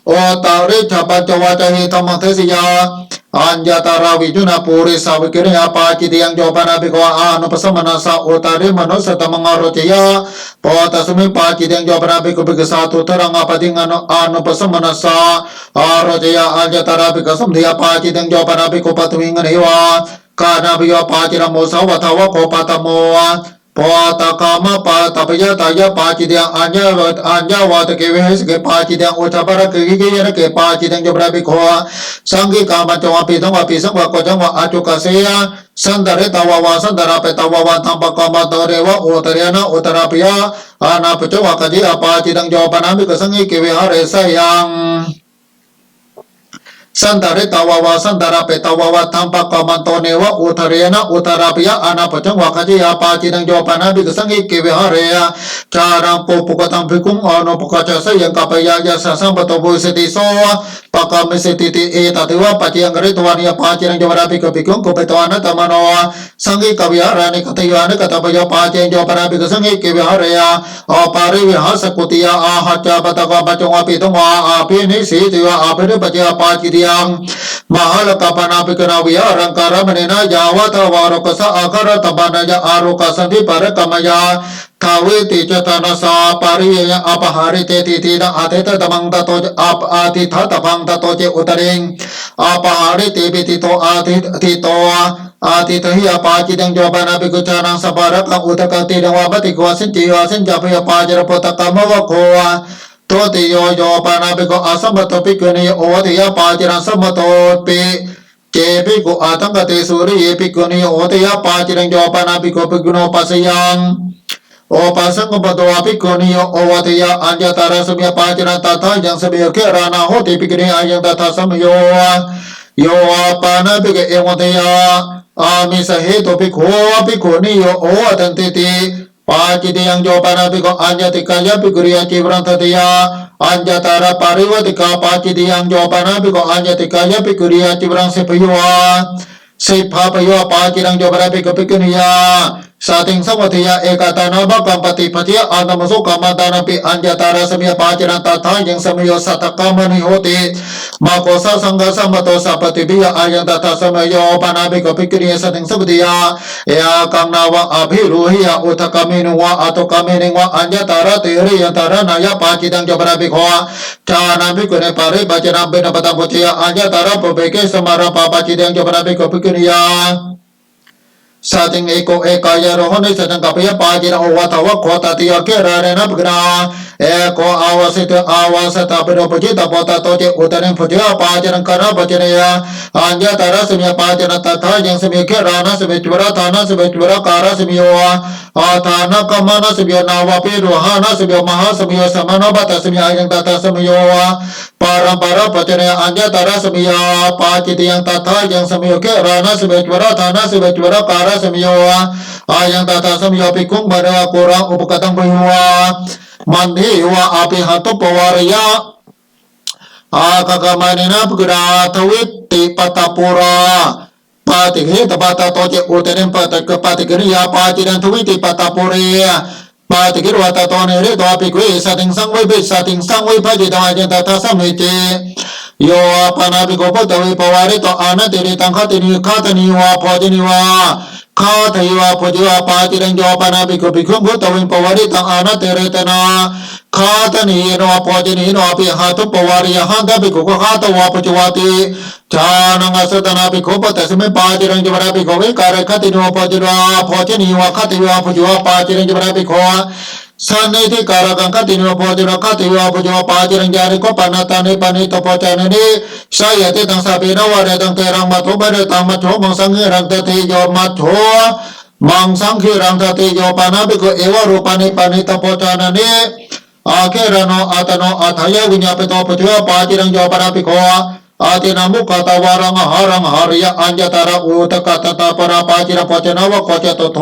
โอตาริชปัจจวัจหิธรรมเทสิยาอัญญตาราวิจุนาปุริสาวิกิริยาปาจิติยังโยปนาภิกขุอานุปัสสมนัสสะโอตาริมนุสตมังอโรจยาปตัสมิปาจิติยังโยปนาภิกขุภิกขุสาตุตรังอปติงันอานุปัสสมนัสสะอโรจยาอัญญตาราภิกขุสัมเดียปาจิติยังโยปนาภิกขุปัตวิงันหิวากานาภิโยปาจิรโมสาวทาวะโคปตโมปตกามปาตปยตายปาจิติยังอัญญวัตเกเวสเกปาจิติยังอุชปะระเกกิยะเกปาจิติยังโยปนาภิกขุสังฆิกามัจจวะปิตังวะปิสังวะโกจังวะอาจุกเสยสันดาริตาวะวะสันดาราเปตาวะวะธัมปะกามะตเรวะโอตเรนะโอตระปิยะอานาปจวะกจิยปาจิตังโยปนาภิกขุสังฆิเกเวหะเรสยังสันดาริตาวะวะสันดาราเปตาวะวะธัมปะกามะตเนวะโอตเรนะโอตระปิยะอานาปจวะกจิยปาจิตังโยปนาภิกขุสังฆิเกเวหะเรยะจารังปุปกตังภิกขุอนุปกัจจสยังกัปยายะสะสัมปโตบุสติโสปะกามิสติติเอตติวะปัจยังกริตวานิยปาจิตังโยปนาภิกขุภิกขุโกเปตวานะตมโนสังฆิกวิหารานิกติยานิกตปยปาจิตังโยปนาภิกขุสังฆิเกเวหะเรยะอปาริวิหาสกุติยาอาหัจจปะตะกะปัจจงวะปิตังวะอาภินิสีติวะอาภิริปัจจยปาจิติยังมหาลกปนาภิกขุนาวิหารังการมเนนะยาวะทวารกสะอาคารตบานายะอารุกสันติปะระกมยาทาวิติจตนาสาปาริยะอปหาริเตติตินะอาเตตตมังตโตอปอาทิทัตพังตโตเจอุตริงอปหาริเตปิติโตอาทิติโตอาทิตหิยปาจิตังโยปนาภิกขุจานังสปาระกังอุตกติดังวะปฏิกวะสินจิวะสินจพยปาจระปตกามวะโควะโตติโยโยปนาภิกขุอาสัมปโตภิกขุเนโอติยปาจิรังสัมปโตปิเจภิกขุอาตังกติสุริยภิกขุเนโอติยปาจิรังโยปนาภิกขุภิกขุโนปัสยังโอปัสสังกปโตภิกขุนิโยโอวัตยาอัญญตาระสมยปาจิรันตถายังสมยเกรานาโหติภิกขุเนอายังตถาสมโยโยปานะภิกขุเอวัตยาอามิสเหตุภิกขุนิโยโอตันติติปาจิติยังโยปานะภิกขุอัญญติกายภิกขุริยจิวรันตติยาอัญญตาระปาริวัติกาปาจิติยังโยปานะภิกขุอัญญติกายภิกขุริยจิวรังสิปโยวาสิภาปโยปาจิรังโยปานะภิกขุภิกขุนิยา สาติงสังวัติยาเอกตานาบกัมปติปจิยอันตมสุกามาตานาปิอัญญตาราสมิยปาจิรันตถายังสมิโยสัตตกามณิโหติมาโกสสังฆสัมปโตสัพปติปิยอายังตถาสมิโยปานาบิโกภิกขุณีสติงสัพพติยาเออากังนาวะอภิรูหิยาอุทกามินุวะอัตุกามินิวะอัญญตาระติริยันตาระนายปาจิตังจบราบิโกจานาบิโกเนปาริปัจจนาเบนปตังปุจยาอัญญตาระปเบเกสมาราปาปาจิตังจบราบิโกภิกขุณียาสาติงเอโกเอกายโรหนิสังกัปยปาจินโอวัตวะโคตติยเกราเรนะปกนาเอโกอาวาสิตอาวาสตาปิโรปจิตปตโตเจอุตเรนพุจยปาจินังคาราปจิเนยอัญญตาระสมิยปาจินตถายังสมิเกรานะสมิจวระธานะสมิจวระการสมิโยอาธานะกัมมานะสมิโยนาวะปิโรหานะสมิโยมหาสมิโยสมานบัตสมิยยังตถาสมิโยปารัมปารปจิเนอัญญตาระสมิยปาจิตยังตถายังสมิโยเกรานะสมิจวระธานะสมิจวระการสมิโยอายังตถาสมิโยภิกขุมะระโกรังอุปกตังปะยวะมันทิวะอาภิหัตถปวารยะอากะกะมะเนนะปะกราทวิตติปตะปุราปาติเหตปตะโตเจอุตเรนปตะกะปติกริยาปาจิรันทวิติปตะปุเรปาติกิรวัตโตเนเรโตอภิกเวสติงสังเวปิสติงสังเวภจิตวะจันตถาสัมเมเจโยปานาภิโกปตะเวปวาริโตอานะเตริตังคตินิคาตนิวะโพจินิวะคาทยวะโพจิวะปาจิรังโยปานาภิโกภิกขุพุตตะเวปวาริตังอานะเตเรตนาคาตนีโนโพจินีโนปิหะตุปวาริยหันตภิกขุคาตวะปจวะติจานังอสตนาภิกขุปตะสมิปาจิรังโยปานาภิโกเวการคติโนโพจิวะโพจินีวะคติวะโพจิวะปาจิรังโยปานาภิโกสันนิธิการกังคติโนโพจิโนคติวะโพจิวะปาจิรังจาริโกปนาตานิปนิโตโพจานิสายติตังสัพเพนวะเรตังเตรังมัทโธเบเรตังมัทโธมังสังฆรังตติโยมัทโธมังสังฆรังตติโยปานาภิกขุเอวะรูปานิปนิโตโพจานิอาเครโนอัตโนอัฏฐยวิญญาปิโตโพจิวะปาจิรังโยปานาภิกขุอาตินามุขตาวารังหารังหาริยอัญญตาระอุตกะตตาปราปาจิระโพจนาวะโคจตโท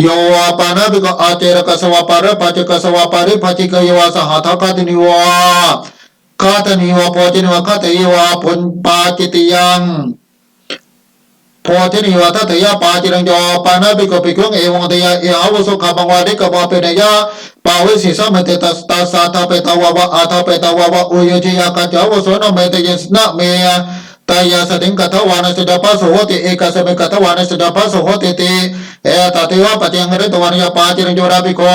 โยวาปานาภิกขุอาเจรกสวะปาระปัจจกสวะปาริปัจจิกยวาสหัทคตินิวาคาตนิวาโพจินิวาคาตยวาปุญปาจิติยังโพธินิวาทัตยาปาจิรังโยปานาภิกขุภิกขุเอวังตยาเอหาวสุขบังวาดิกบาเปเนยะปาวิสิสมเตตัสตาสาทาเปตาวะอาทาเปตาวะอุโยจิยากัจจาวโสนเมตยิสนะเมยตายาสติงกัทวานสุดาปัสโหติเอกสเมกัทวานสุดาปัสโหติติเอตติวะปะเจงเรตวานยาปาจิรังโยราภิกขุ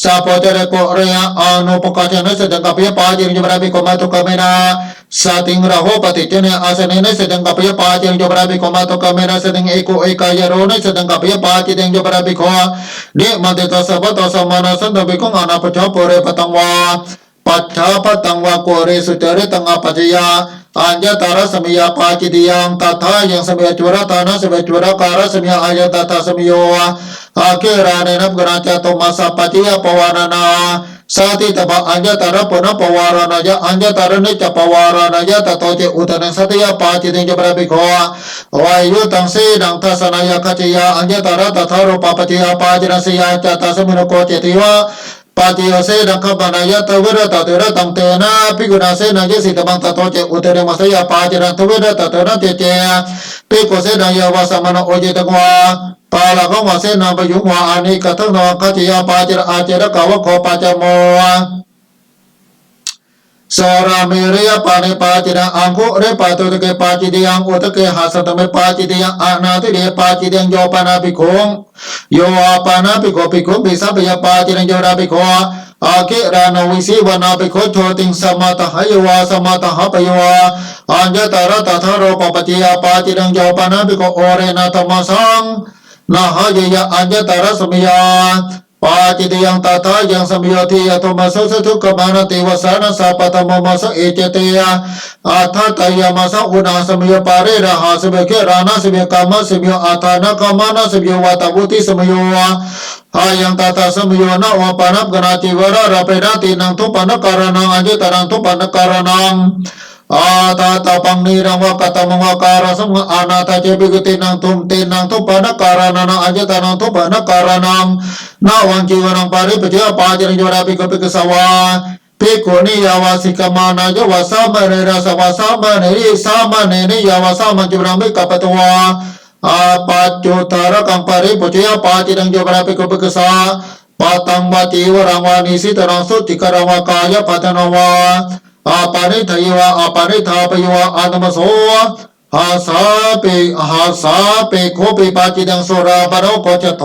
สาปเจเรโกเรยอนุปกาจนะสดังกัปยปาจิรังโยราภิกขุมาตุกะเมนะสติงระโหปฏิเจเนอาสเนนะสดังกัปยปาจิรังโยราภิกขุมาตุกะเมนะสติงเอโกเอกายโรนะสดังกัปยปาจิรังโยราภิกขุเดมันเตตสัพพะสัมมานะสันตภิกขุอนาปชโปเรปตังวาปัจฉาปตังวาโกเรสุจริตังอปัจจยาอัญญตาระสมิยาปาจิติยังตถายังสมิยจวรตานะสมิยจวรการสมิยอายังตถาสมิโยอาเกราเนนับกราจตุมาสัพปจิยปวารานาสาติตบะอัญญตาระปนปวารานายะอัญญตาระนิจปวารานายะตโตเจอุตนังสัตยาปาจิติงจปราภิกขุวายุตังเสดังทัสนายะขจยาอัญญตาระตถารูปปจิยปาจินัสยาจตสมิโนโกเจติวะปาติโยเสดังขปนายะตเวรตเตระตังเตนะภิกขุนาเสนายสิตบังตโตเจอุตเรมัสยาปาจิรันทเวรตเตระเจเจภิกขุเสดังยาวาสมโนโอเจตกวาปาลากวาเสนาปยุงวาอานิกัตโนขจยาปาจิรอาเจระกาวะโคปาจโมสราเมริยปานิปาจิระอังคุเรปาตุตะเกปาจิติยังอุตะเกหัสตเมปาจิติยังอานาติเดปาจิติยังโยปานาภิกขุโยปานาภิกขุภิกขุปิสัพพยปาจิรังโยราภิกขุอาเกราโนวิสีวนาภิกขุโชติงสมาตหะยวาสมาตหะปยวาอัญญตาระตถาโรปปจิยปาจิรังโยปานาภิกขุโอเรนะธรรมสังนะหะเยยะอัญญตาระสมิยาปาจิตยังตถายังสมิโยทิยตุมาสุสทุกขมานติวสานะสัพพะมมัสเอเจเตยะอาทัตยามัสอุณาสมิโยปาเรระหาสมิเกรานะสมิกามะสมิโยอาทานะกามะนะสมิโยวัตวุติสมิโยอายังตถาสมิโยนะวะปานับกนาจิวระระเปนะตินังทุปปนการนังอัญญตรังทุปปนการนังอาตาตาปังนิรังวะกตมังวะการะสังอานาตาเจบิกตินังทุมตินังทุปปนการนังอัญญตรังทุปปนการนังนาวังจีวนังปาริปเจปาจิริโยราภิกขุภิกขุสวาภิกขุนิยาวาสิกมานาโยวาสามะเนระสวาสามะเนริสามะเนนิยาวาสามะจุรังภิกขปตวา อาปัจจุตารกังปริปุจยปาจิตังโยปนาภิกขุภิกขุสาปาตังวาจีวรังวานิสิตรังสุติกรังวากายปัตนวาอาปาริทายวาอาปาริทาปยวาอาตมโสหาสาเปโคปิปาจิตังสุราปะโรโกจโต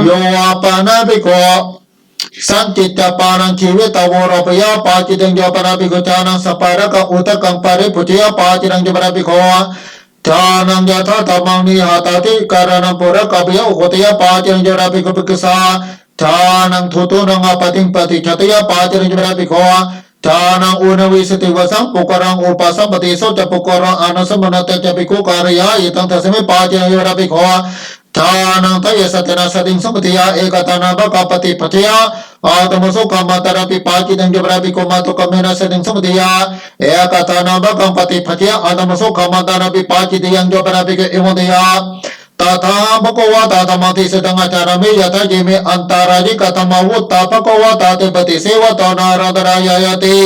โยอาปานาภิกขุสันจิตตปานังชีวิตาวรปยาปาจิตังโยปนาภิกขุจานังสปารกะอุตกังปริปุจยปาจิตังโยปนาภิกขุจานังยะถาธรรมังนิหาตติการนังปุระกะเบียอุโคตยปาจิตังโยปนาภิกขุภิกขุสาจานังทุตุนังอปติงปฏิชตยปาจิตังโยปนาภิกขุจานังอุณวิสติวสังปุกรังอุปสัมปติโสจะปุกรังอนุสมณตจะภิกขุการยาอิตังทัสมิปาจิตังโยปนาภิกขุทานังทยสัตนาสติงสมุติยาเอกตานาบกปฏิปฏิยาอาตมสุขามาตระปิปาจิตังโยปนาภิกขุมาตุกเมนะสติงสมุติยาเอกตานาบกปฏิปฏิยาอาตมสุขามาตระปิปาจิตังโยปนาภิกขุอิมุติยาตถาภควตาธรรมติสตังอาจารมิยตาจิเมอันตาราจิกตมวุตตาภควตาเตปฏิเสวตนาราตรายายติ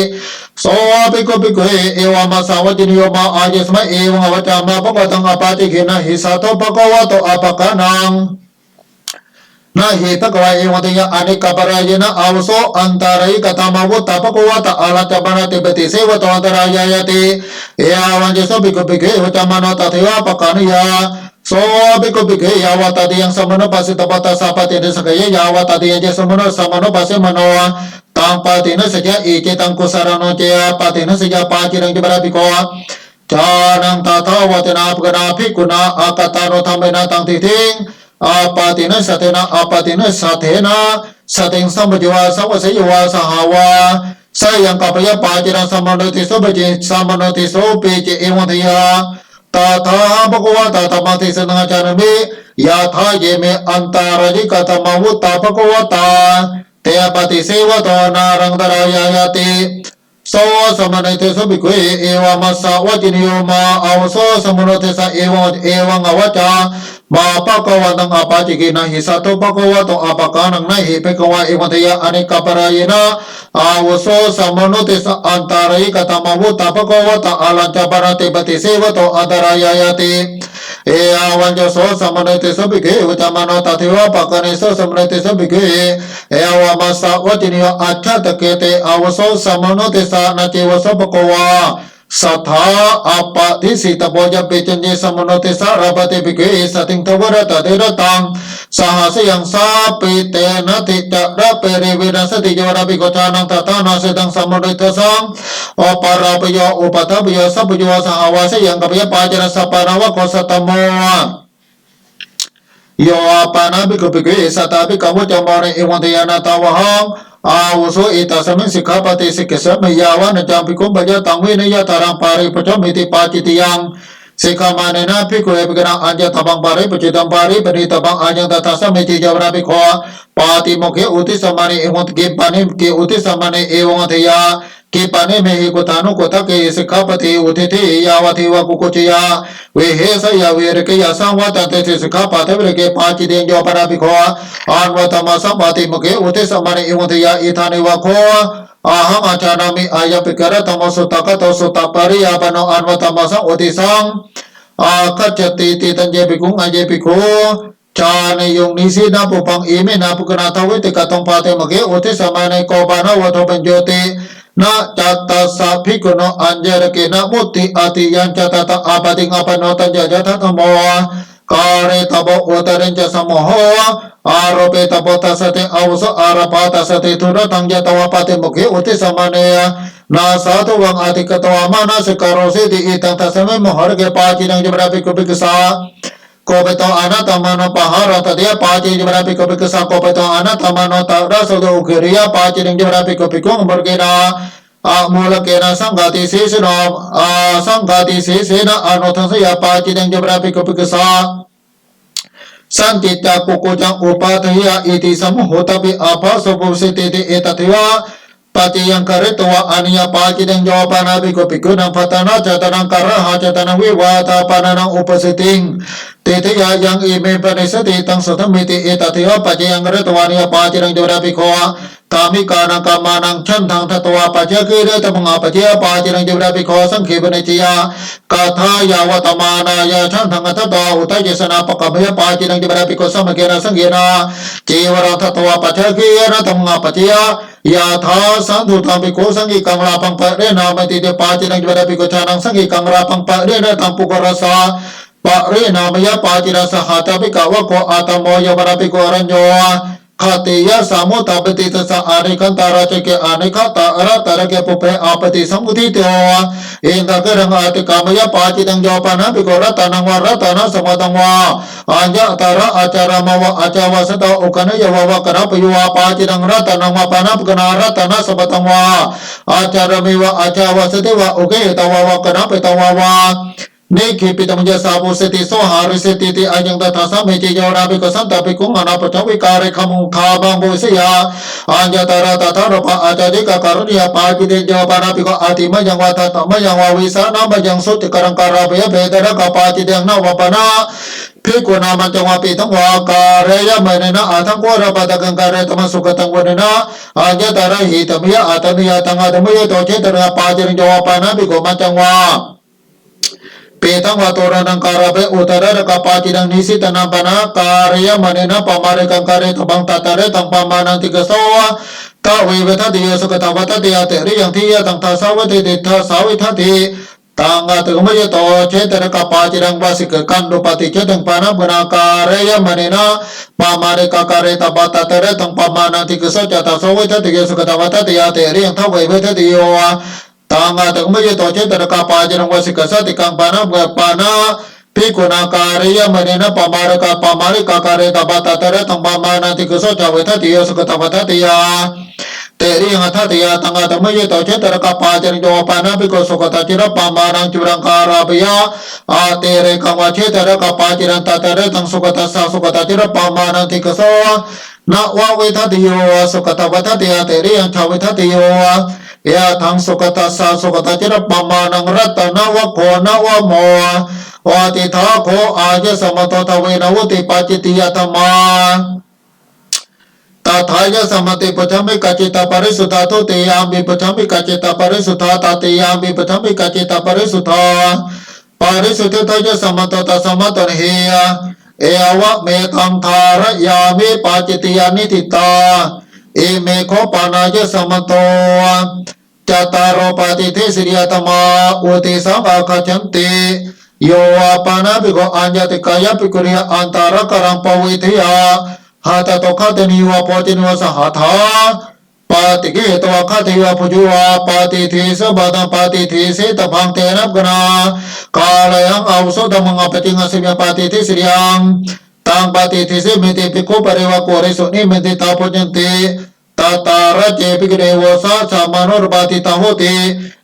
โสภิกขุภิกขุเอวามาสาวจินโยมาอาเยสมะเอวังอวจามาภควตังอปาติเขนะหิสัตโตภควโตอปะกานังนาเหตกวาเอวัตยาอเนกปรายนะอาวโสอันตารายกตมวุตตาภควตาอาลัจบานาเตปฏิเสวตนาตรายายติเอวังเจโสภิกขุภิกขุเอวจามานตเทวะปะกานิยาโสภิกขุภิกขุยาวตติยังสมโนปัสสิตปัตตาสาปติเดสกยยาวตติยังเจสมโนสมโนปัสสิมโนตังปาตินะสยะอิเจตังกุสารโนเจปาตินะสยะปาจิรังจิบราภิกขุจานังตถาวตนาภกนาภิกขุนาอากตาโนธรรมเนะตังติทิงอาปาตินะสัตนะอาปาตินะสัตเถนะสติงสัมปจิวาสัพพสยวาสหาวาสยังกัปยปาจิรังสัมมโนติโสปจิสัมมโนติโสเปจิเอวัตยาตถาภควตาธรรมติสนังจารมิยาทาเยเมอันตาราจิกตมวุตตาภควตาเตปฏิเสวตนารังตรายายติโสสมณเตโสภิกขุเอวามัสสะวจินโยมาอาวโสสมุโนเตสะเอวังอวจามาภควตังอปาจิกินะหิสัตโตภควโตอปะกานังนะหิภควะเอวัตยะอเนกปรายนะอาวโสสมุโนเตสะอันตารายกตมวุตตาภควตาอาลัญจปรติปฏิเสวโตอันตรายายติเออาวันโยโสสมณเตโสภิกขุอุตมโนตเทวะปะกะเนโสสมณเตโสภิกขุเอวามัสสะวจินโยอัจฉตเกเตอาวโสสมโนเตสะนะเจวโสภควาสัทธาอปะทิสิตโพยเปจันเจสมโนเตสะระปะเตภิกขุสติงทวรตเทระตังสหัสยังสาปิเตนะติจระเปเรเวนะสติโยระภิกขุจานังตถานาเสตังสมโนเตสังอปาราปโยอุปทัปโยสัพพโยสหาวาสยังกัปยปาจนะสัปปะระวะโคสตโมโยปานาภิกขุภิกขุสัตตาภิกขุจามะเรเอวัตยานาตาวหังอาวุโสอิตาสมิงสิกขาปฏิสิกขะมยาวานะจามภิกขุปัจจตังเวนะยะตารังปาริปัจจมิติปาจิติยังสิกขามาเนนะภิกขุเอภิกขุอัญญตับังปาริปัจจิตังปาริปณิตับังอัญญังตถาสมิจิจาวราภิกขุปาติโมกขอุทิสมานิเอวัตเกปานิเกอุทิสมานิเอวัตยาके पाने में ही कुतानु कोता के सिखापति उठिति यावति व कुकुचिया वे हे स या वीर के या संवात ते सिखापति वीर के पांच दिन जो परा बिखो अनवतम संपाति मुके उते समाने इवते या इथाने व खो अहम आचानामि आय पिकर तमसु तकतो सुता परियापनो अनवतम स उतिसं आकचति तितंजे बिकुं अजे बिखो चान युंग निसी ना पुपंग इमे ना पुकना थवे ते कतंग पाते मुके उते समाने कोबानो वथो पंजोते ना चाता साफिको नो अंजर के ना मुति अति यंचता ता आपतिं अपनो तंजय तमो कारे तबो उतरेंच समोह आरोपे तबो तसते अवसो आरपात सते तुर तंजय तवापते मुखे उति समाने ना साधु वंग अधिकतो मानस करो से दी इतं तसमे मोहर के पाची नंग जबरा पिको पिकसा कोपतो अनतमनो पहारो तदे पाची जबरा पिको पिकसा कोपतो अनतमनो तरसदो उखरिया पाची नंग जबरा पिको पिको मुर्गेना मूलकेन संगाति शेषनो संगाति शेषेन अनुथस या पाची नंग जबरा पिको पिकसा संचित्या कुकुजं उपाधया इति समहोतपि अपसुपुसिते एतथैवा पतियं करित्वा अनिया पाचिदं जोपाना बिको पिकुनं फतना चतनं करहा चतनं विवाता पननं उपसितिं ते ติทยายังอิเมปนิสติตังสุทมิติเอตติยปัจจยังกฤตวานิยปาจิรังจุราภิโคกามิกานังกามานังชันทังทัตวาปัจเจกิเรตมังอาปัจเจปาจิรังจุราภิโคสังขีปนิจยากาธายาวตมานายาชันทังอัตตาอุทัยสนาปกะเมปาจิรังจุราภิโคสัมเกนะสังเกนะจีวรังทัตวาปัจเจกิเรตมังอาปัจเจยาธาสันตุตังภิโคสังกิกังลาปังปะเรนามติเตปาจิรังจุราภิโคชานังสังกิกังลาปังปะเรนตังปุกรสาปะเรนามยปาจิรัสหัตภิกวะโกอาตโมยวราภิโกรัญโยขติยะสามุตตปฏิตัสสะอานิคันตาราชเกอานิคัตตาอรัตตระเกปุเพอาปฏิสัมมุทิโตเองตะเกรังอาติกามยปาจิตังโยปานะภิโกรัตนังวะรัตนะสมตังวะอัญญะตาระอาจารามวะอาจาวสตะอุกนยวะวะกนะปยุวะปาจิตังรัตนังวะปานะปกนารัตนะสมตังวะอาจารมิวะอาจาวสติวะอุเกตวะวะกนะปตวะวะนิคิปิตมัญญาสาบุสติโสหาริสติติอายังตถาสามิจิโยราภิกสันตภิกขุงอนาปชวิการิขมุขาบังบุสยาอัญญตระตถารปะอาจาริกกรุณียปาปิเตโยปานาภิกอาติมยังวะทัตมยังวะวิสานะมยังสุติกรังการาเบเบตระกปาจิเดงนวปนะภิกขุนามันจังวะปิตังวะการยะเมเนนะอาทังโกระปะตะกังการะตมสุขตังวะเนนะอัญญตระหิตมิยะอาตมิยะตังอาตมิยะโตเจตระปาจิริโยปานะภิกขุมันจังวะปีตังวะโตระนังการะเบอุตระระกปาจิดังนิสิตนังปนะการยะมณีนะปมาริกังการะตบังตตะเรตังปมานังติกโสตะเวเวทะติยสุกตวัตติยะเตริยังทิยะตังทาสาวัติติทาสาวิทัติตังอาตุมยโตเจตระกปาจิดังวาสิกกันดุปฏิเจตังปนะบุนาการยะมณีนะปมาริกังการะตบังตตะเรตังปมานังติกโสจตาสาวิทัติยสุกตวัตติยะเตริยังทเวเวทะติโยตังอาตุมยโตเจตระกปาจิดังวาสิกสติกังปนะเวปานะภิกขุนาการยะมณีนะปมาริกาการะตบังตตะเรตังปมานังติกโสจเวทะติยสุกตวัตติยะเตริยังทัตยาตังอาตมยโตเจตระกปาจริโยปานะภิกขุสุขตจิระปามานังจุรังการาภิยาอาเตเรกังวะเจตระกปาจิรันตตะเรตังสุขตสาสุขตจิระปามานังติกโสนะวะเวทัติโยสุขตวัตติยาเตริยังชาเวทัติโยยะทังสุขตสาสุขตจิระปามานังรัตนะวะโคนะวะโมวะติทาโคอาเยสมตตเวนวุติปัจจิติยธรรมาตถายะสมติปัจจมิกจิตาปริสุทธาทุติยามิปัจจมิกจิตาปริสุทธาตติยามิปัจจมิกจิตาปริสุทธาปริสุทธิทายะสมตตสมตเหียเอวะเมตังธารยามิปัจจิติยานิทิตาเอเมโคปานายะสมโตจตารโอปฏิเทสิริยตมาอุติสังอาคจันติโยวาปานาภิกขุอัญญติกายภิกขุริยอันตารกรังปวิทยาหาตโตคตินิวะโพตินิวะสหัทธาปฏิเกตวะคติวะพุจุวะปฏิทิสบัตังปฏิทิเสตพังเตนะกนากาลยังอาวุโสธรรมังอปติงัสมิปฏิทิสิยังตังปฏิทิเสมิติภิกขุปริวะโกริสุนิมิติตาปุญติตตาระเจภิกเรวสาสามนุรปฏิตาโหติ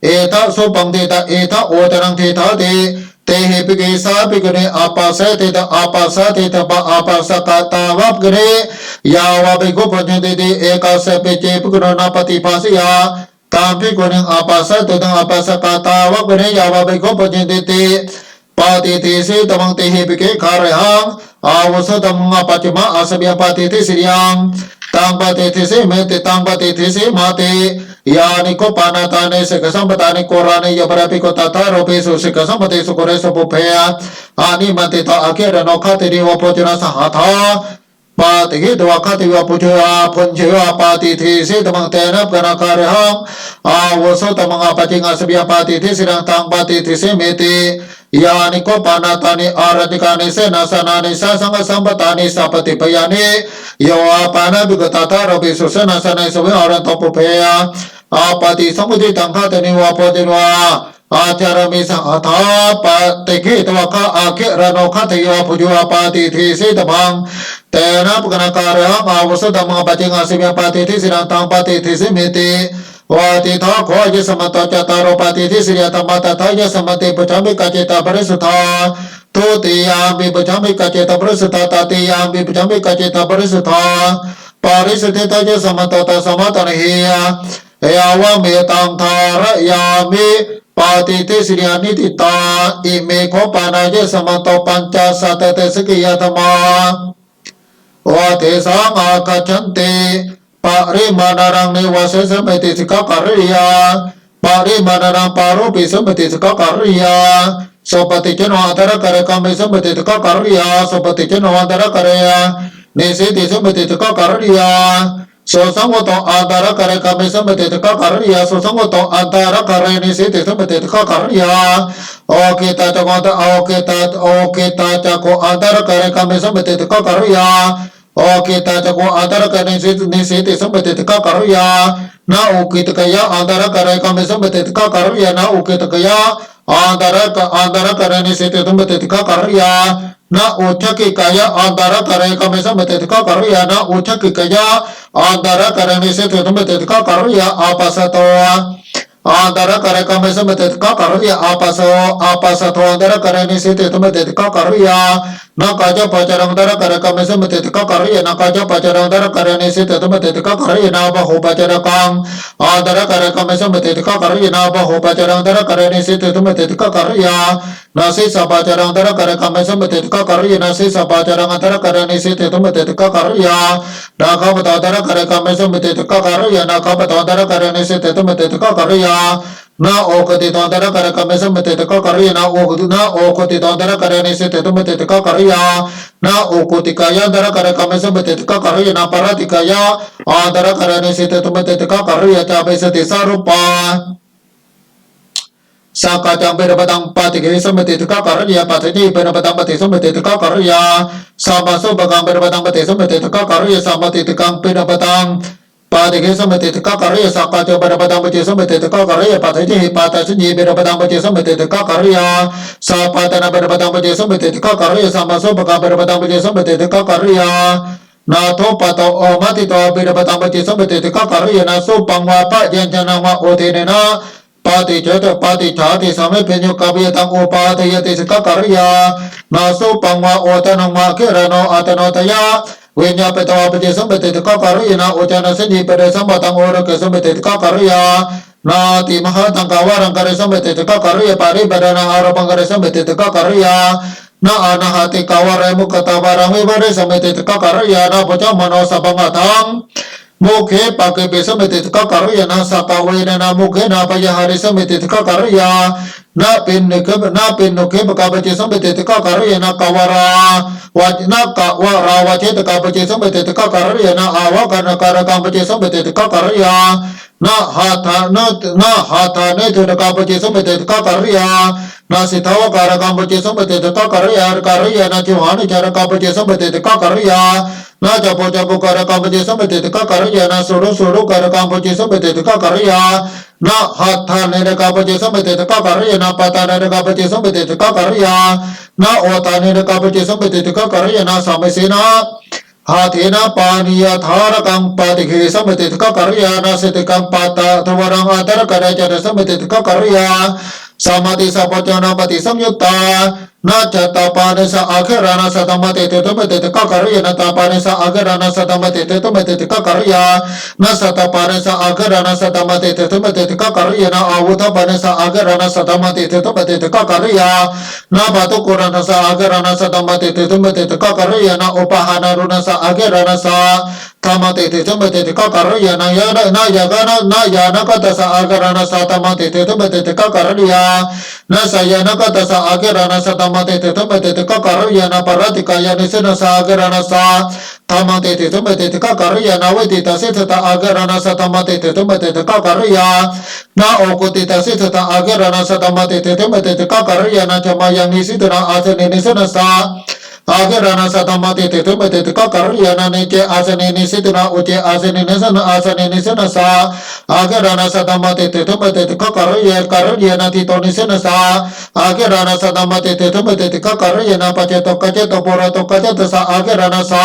เอทะสุปังเตตะเอทะโอตรังเทธาติเตหิภิกเสาภิกขุเนอาปัสสะเตตะอาปัสสะเตตะปะอาปัสสะกตาวะภิกขุเนยาวะภิกขุปัญญติติเอกาเสปิเจภิกขุนาปฏิภาสิยาตามภิกขุเนอาปัสสะเตตะอาปัสสะกตาวะภิกขุเนยาวะภิกขุปัญญติติปฏิทิเสตมังเตหิภิกขารหังอาวุสตังปัจจิมะอาสเบียปฏิทิสิยังตังปฏิทิเสเมติตังปฏิทิเสมาติยานิโกปานาตานิสิกสัมปตานิโกรานิยปราภิกขุตถาโรปิสุสิกสัมปติสุโกเรสุปุเพยอานิมันติตาอาเกรโนคติริวะโพธินาสหัทธาปฏิกิตวะคติวะปุจยาพุญเชวะปฏิทิเสตมังเตนะปนาคารหังอาวุโสตมังอปจิงัสเบียปฏิทิสิรังตังปฏิทิเสเมติยานิโกปานาตานิอาราติกานิเสนาสนานิสาสังฆสัมปตานิสัพติปยานิโยอาปานาภิกขุตถาโรปิสุเสนาสนานิสวิอารันโตปุเพยอาปฏิสัมพุติตังคตินิวะโพธินวะอาจารมิสังฆาปฏิกิตวะคะอาเกรโนคติยวะพุจุวะปฏิทิเสตมังเตนะปกนาการะอาวุสตัมมังปจิงัสเมปฏิทิสิรังตังปฏิทิสิเมติวาติทาโคยสมตจตารโอปฏิทิสิริยธรรมตถายสมติปัจจมิกจิตาปริสุทธาทุติยามปิปัจจมิกจิตาปริสุทธาตติยามปิปัจจมิกจิตาปริสุทธาปริสุทธิตายสมตตสมตเหีย เอวะเมตังทารยามิปาติเทสิยานิติตาอิเมโคปานาเยสมันโตปัญจสัตตเตสกิยธรรมาวะเทสังอาคัจฉันติปริมาณรังนิวาสสมิติสิกขารยาปริมาณรังปารุปิสมิติสิกขารยาสุปฏิจโนอันตรกะเรกามิสมิติสิกขารยาสุปฏิจโนอันตรกะเรยานิสิติสมิติสิกขารยาสุสังวโตอันตรกะเรกามิสมิติสิกขารยาสุสังวโตอันตรกะเรนิสิติสมิติสิกขารยาโอเคตาจักโตโอเคตาจักโกอันตรกะเรกามิสมิติสิกขารยาโอเคตาจักโกอันตรกะเรนิสิติสมิติสิกขารยานาโอเคตกะยะอันตรกะเรกามิสมิติสิกขารยานาโอเคตกะยะअंतरा करने से तुम तिथका कर या न उठक कया अंतरा करे कमे से तिथका कर या न उठक कया अंतरा करने से तुम तिथका कर या आपसतो अंतरा करे कमे से तिथका कर या आपसतो अंतरा करने से तुम तिथका कर या न काजा पचर अंतरा करे कमे से तिथका कर या न काजा पचर अंतरा करने से तुम तिथका कर या न बहु पचर काम अंतरा करे कमे से तिथका कर या न बहु पचर अंतरा करने से तुम तिथका कर या न से सपाचर अंतरा करे कमे से तिथका कर या न से सपाचर अंतरा करने से तुम तिथका कर या न खा अंतरा करे कमे से तिथका कर या न खा अंतरा करने से तुम तिथका कर या ना ओकति तोंदरा करे कमे से तिथका कर या ना ओकति तोंदरा करने से तुम तिथका कर या ना ओकुति काया अंतरा करे कमे से तिथका कर या ना परति काया अंतरा करने से तुम तिथका कर या चाबे से तिसा रूपा साका चांबेर बदंग पाति के समति तिथका कर या पाति पेन बदंग पति समति तिथका कर या सामासो बगांबेर बदंग पति समति तिथका कर या सामति तिथका पेन बदंग पाति के समति तिथका कर या साका चांबेर बदंग पति समति तिथका कर या पाति पाता सुनि बेर बदंग पति समति तिथका कर या सापातन बेर बदंग पति समति तिथका कर या सामासो बगांबेर बदंग पति समति तिथका कर या नाथो पतो ओमति तो बेर बदंग पति समति तिथका कर या ना सो पंगवा पा जंजना ओतेनेना पाति चत पाति ठाति समय पेन्यो कबिय तंग उपाधि यति सिका करया नासो पंगवा ओतनंगवा किरनो अतनो तया विन्या पेतो अपति संबति तिका करया ना ओचन संजी पेरे संबतंग ओर के संबति तिका करया नाति महतंग कावरं करे संबति तिका करया पारि बदना आरोपं करे संबति तिका करया ना अनहति कावरे मुखता बारमे बरे संबति तिका करया ना पचा मनो सबंगथंग मुखे पाके पे समिति का कर या ना साकावे ना मुखे ना पयहारे समिति का कर या ना पिन नुखे बका बचे समिति का कर या ना कवरा वजना का वरा वचे का बचे समिति का कर या ना आवा करना कर का बचे समिति का कर या ना हाथा ने तो का बचे समिति का कर या ना सितावा कर का बचे समिति का कर या ना चुहान चर का बचे समिति का कर या ना जपो जपो कर काम बचे समिति का कर या ना सोड़ो सोड़ो कर काम बचे समिति का कर या ना हाथ था ने का बचे समिति का कर या ना पता ने का बचे समिति का कर या ना ओता ने का बचे समिति का कर या ना समय से ना हाथे ना पानी या थार कम पाति घे समिति का कर या ना सित कम पाता थवरंग आदर करे जर समिति का कर या समाधि सपचना पति संयुक्ता न चतापाने सा आखिराना सतमते ते तुमते का करिया न तापाने सा आखिराना सतमते ते तुमते का करिया न सतपाने सा आखिराना सतमते ते तुमते का करिया न आउता पाने सा आखिराना सतमते ते तुमते का करिया न बातो कोराना सा आखिराना सतमते ते तुमते का करिया न उपहाना रुना सा आखिराना सा तमते ते तुमते का करिया न याना का तसा आखिराना सा तमते ते तुमते का करिया न सयाना का तसा आखिराना सा तमते ते तुमते का करिया न परतिका यानि से न सागराना सा तमते ते तुमते का करिया न वेति तसे तता आखिराना सा तमते ते तुमते का करिया न ओकुति तसे तता आखिराना सा तमते ते तुमते का करिया न चमा यानि सितना आसने निसन सा आखिराना सा तमते ते तुमते का करिया न नीचे आसने निसितना उचे आसने निसन आसने निसन सा आखिराना सा तमते ते तुमते का करिया न तितो निसन सा आखिराना सा तमते ते तुमते का करिया न पचे तो कचे तो पोरा तो कचे तो सा आखिराना सा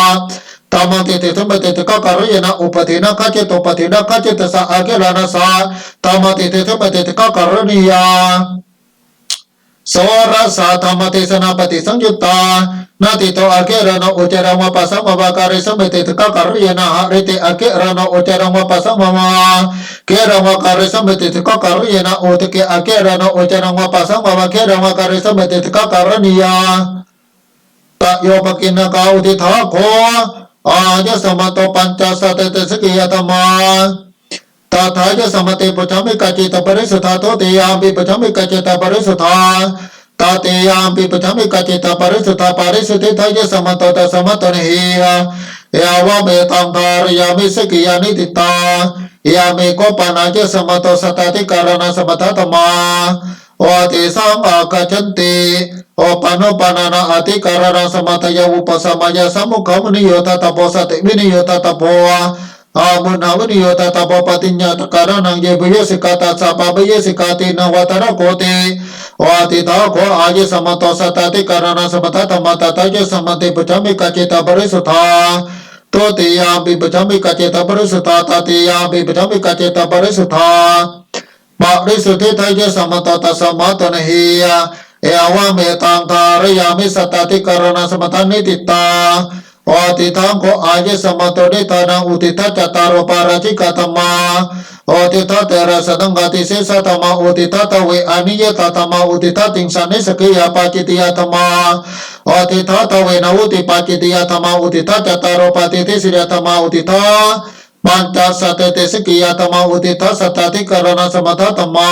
तमते ते तुमते का करिया न उपति न कचे तो पति न कचे तो सा आखिराना सा तमते ते तुमते का करिया โสรสาธรรมเทศนาปฏิสังยุตตานาติโตอาเกรโนอุจารังวปัสสัมมาการิสมิติตกะการิยนาหะริติอาเกรโนอุจารังวปัสสัมมาเกรังวการิสมิติตกะการิยนาอุตเกอาเกรโนอุจารังวปัสสัมมาเกรังวการิสมิติตกะการณิยาตะโยปกินกาอุทิทาโคอาญสมโตปัญจสัตเตสกิยตมาตถาจะสมติปัจจมิกจิตปริสุทธาโตติยามปิปัจจมิกจิตปริสุทธาตติยามปิปัจจมิกจิตปริสุทธาปริสุทธิทายะสมโตตสมโตนิยาวะเมตังทารยามิสกิยานิติตายามิโกปานาจะสมโตสตติการณสมทัตมาโอติสังอากัจฉันติโอปานุปานานาอติการณสมทยาอุปสมัยสมุขมุนิโยตตะโพสติวินิโยตตะโพอามุนาวินิโยตตะโพปฏิญญาตการนังเยบุยสิกาตาสะปะบยสิกาตินวัตระโกติโอติตาโคอาเยสมโตสตติการณสมทัตมาตตายะสมติปัจจมิกจิตบริสุทธาโตติยามปิปัจจมิกจิตบริสุทธาตติยามปิปัจจมิกจิตบริสุทธาบริสุทธิทายะสมโตตสมะตนหิยเอวะเมตังทารยามิสตติการณสมทันนิติตาโอติทังโคอาเยสมโตนิตานังอุติทัจจตารโอปาราชิกตมาโอติทัตเตระสตังกติเสสตมาอุติทัตเวอนิยตตมาอุติทัติงสันนิสกิยาปาจิติยตมาโอติทัตเวนะอุติปาจิติยตมาอุติทัจจตารโอปาติติสิยตมาอุติทัปัญจสัตเตสกิยตมาอุติทัสสตติการณสมทัตมา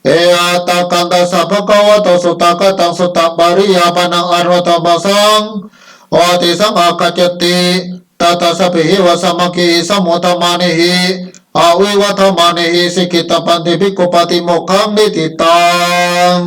เออาตากันตาสัพพะกวะโตสุตากตังสุตบาริยาปนังอรหัตมสังโอติสังอากัจจติตตาสัพพิวะสมังคีสมุตมานิหิอาวิวัฒมานิหิสิกิตปันติภิกขุปฏิโมกขังนิติตัง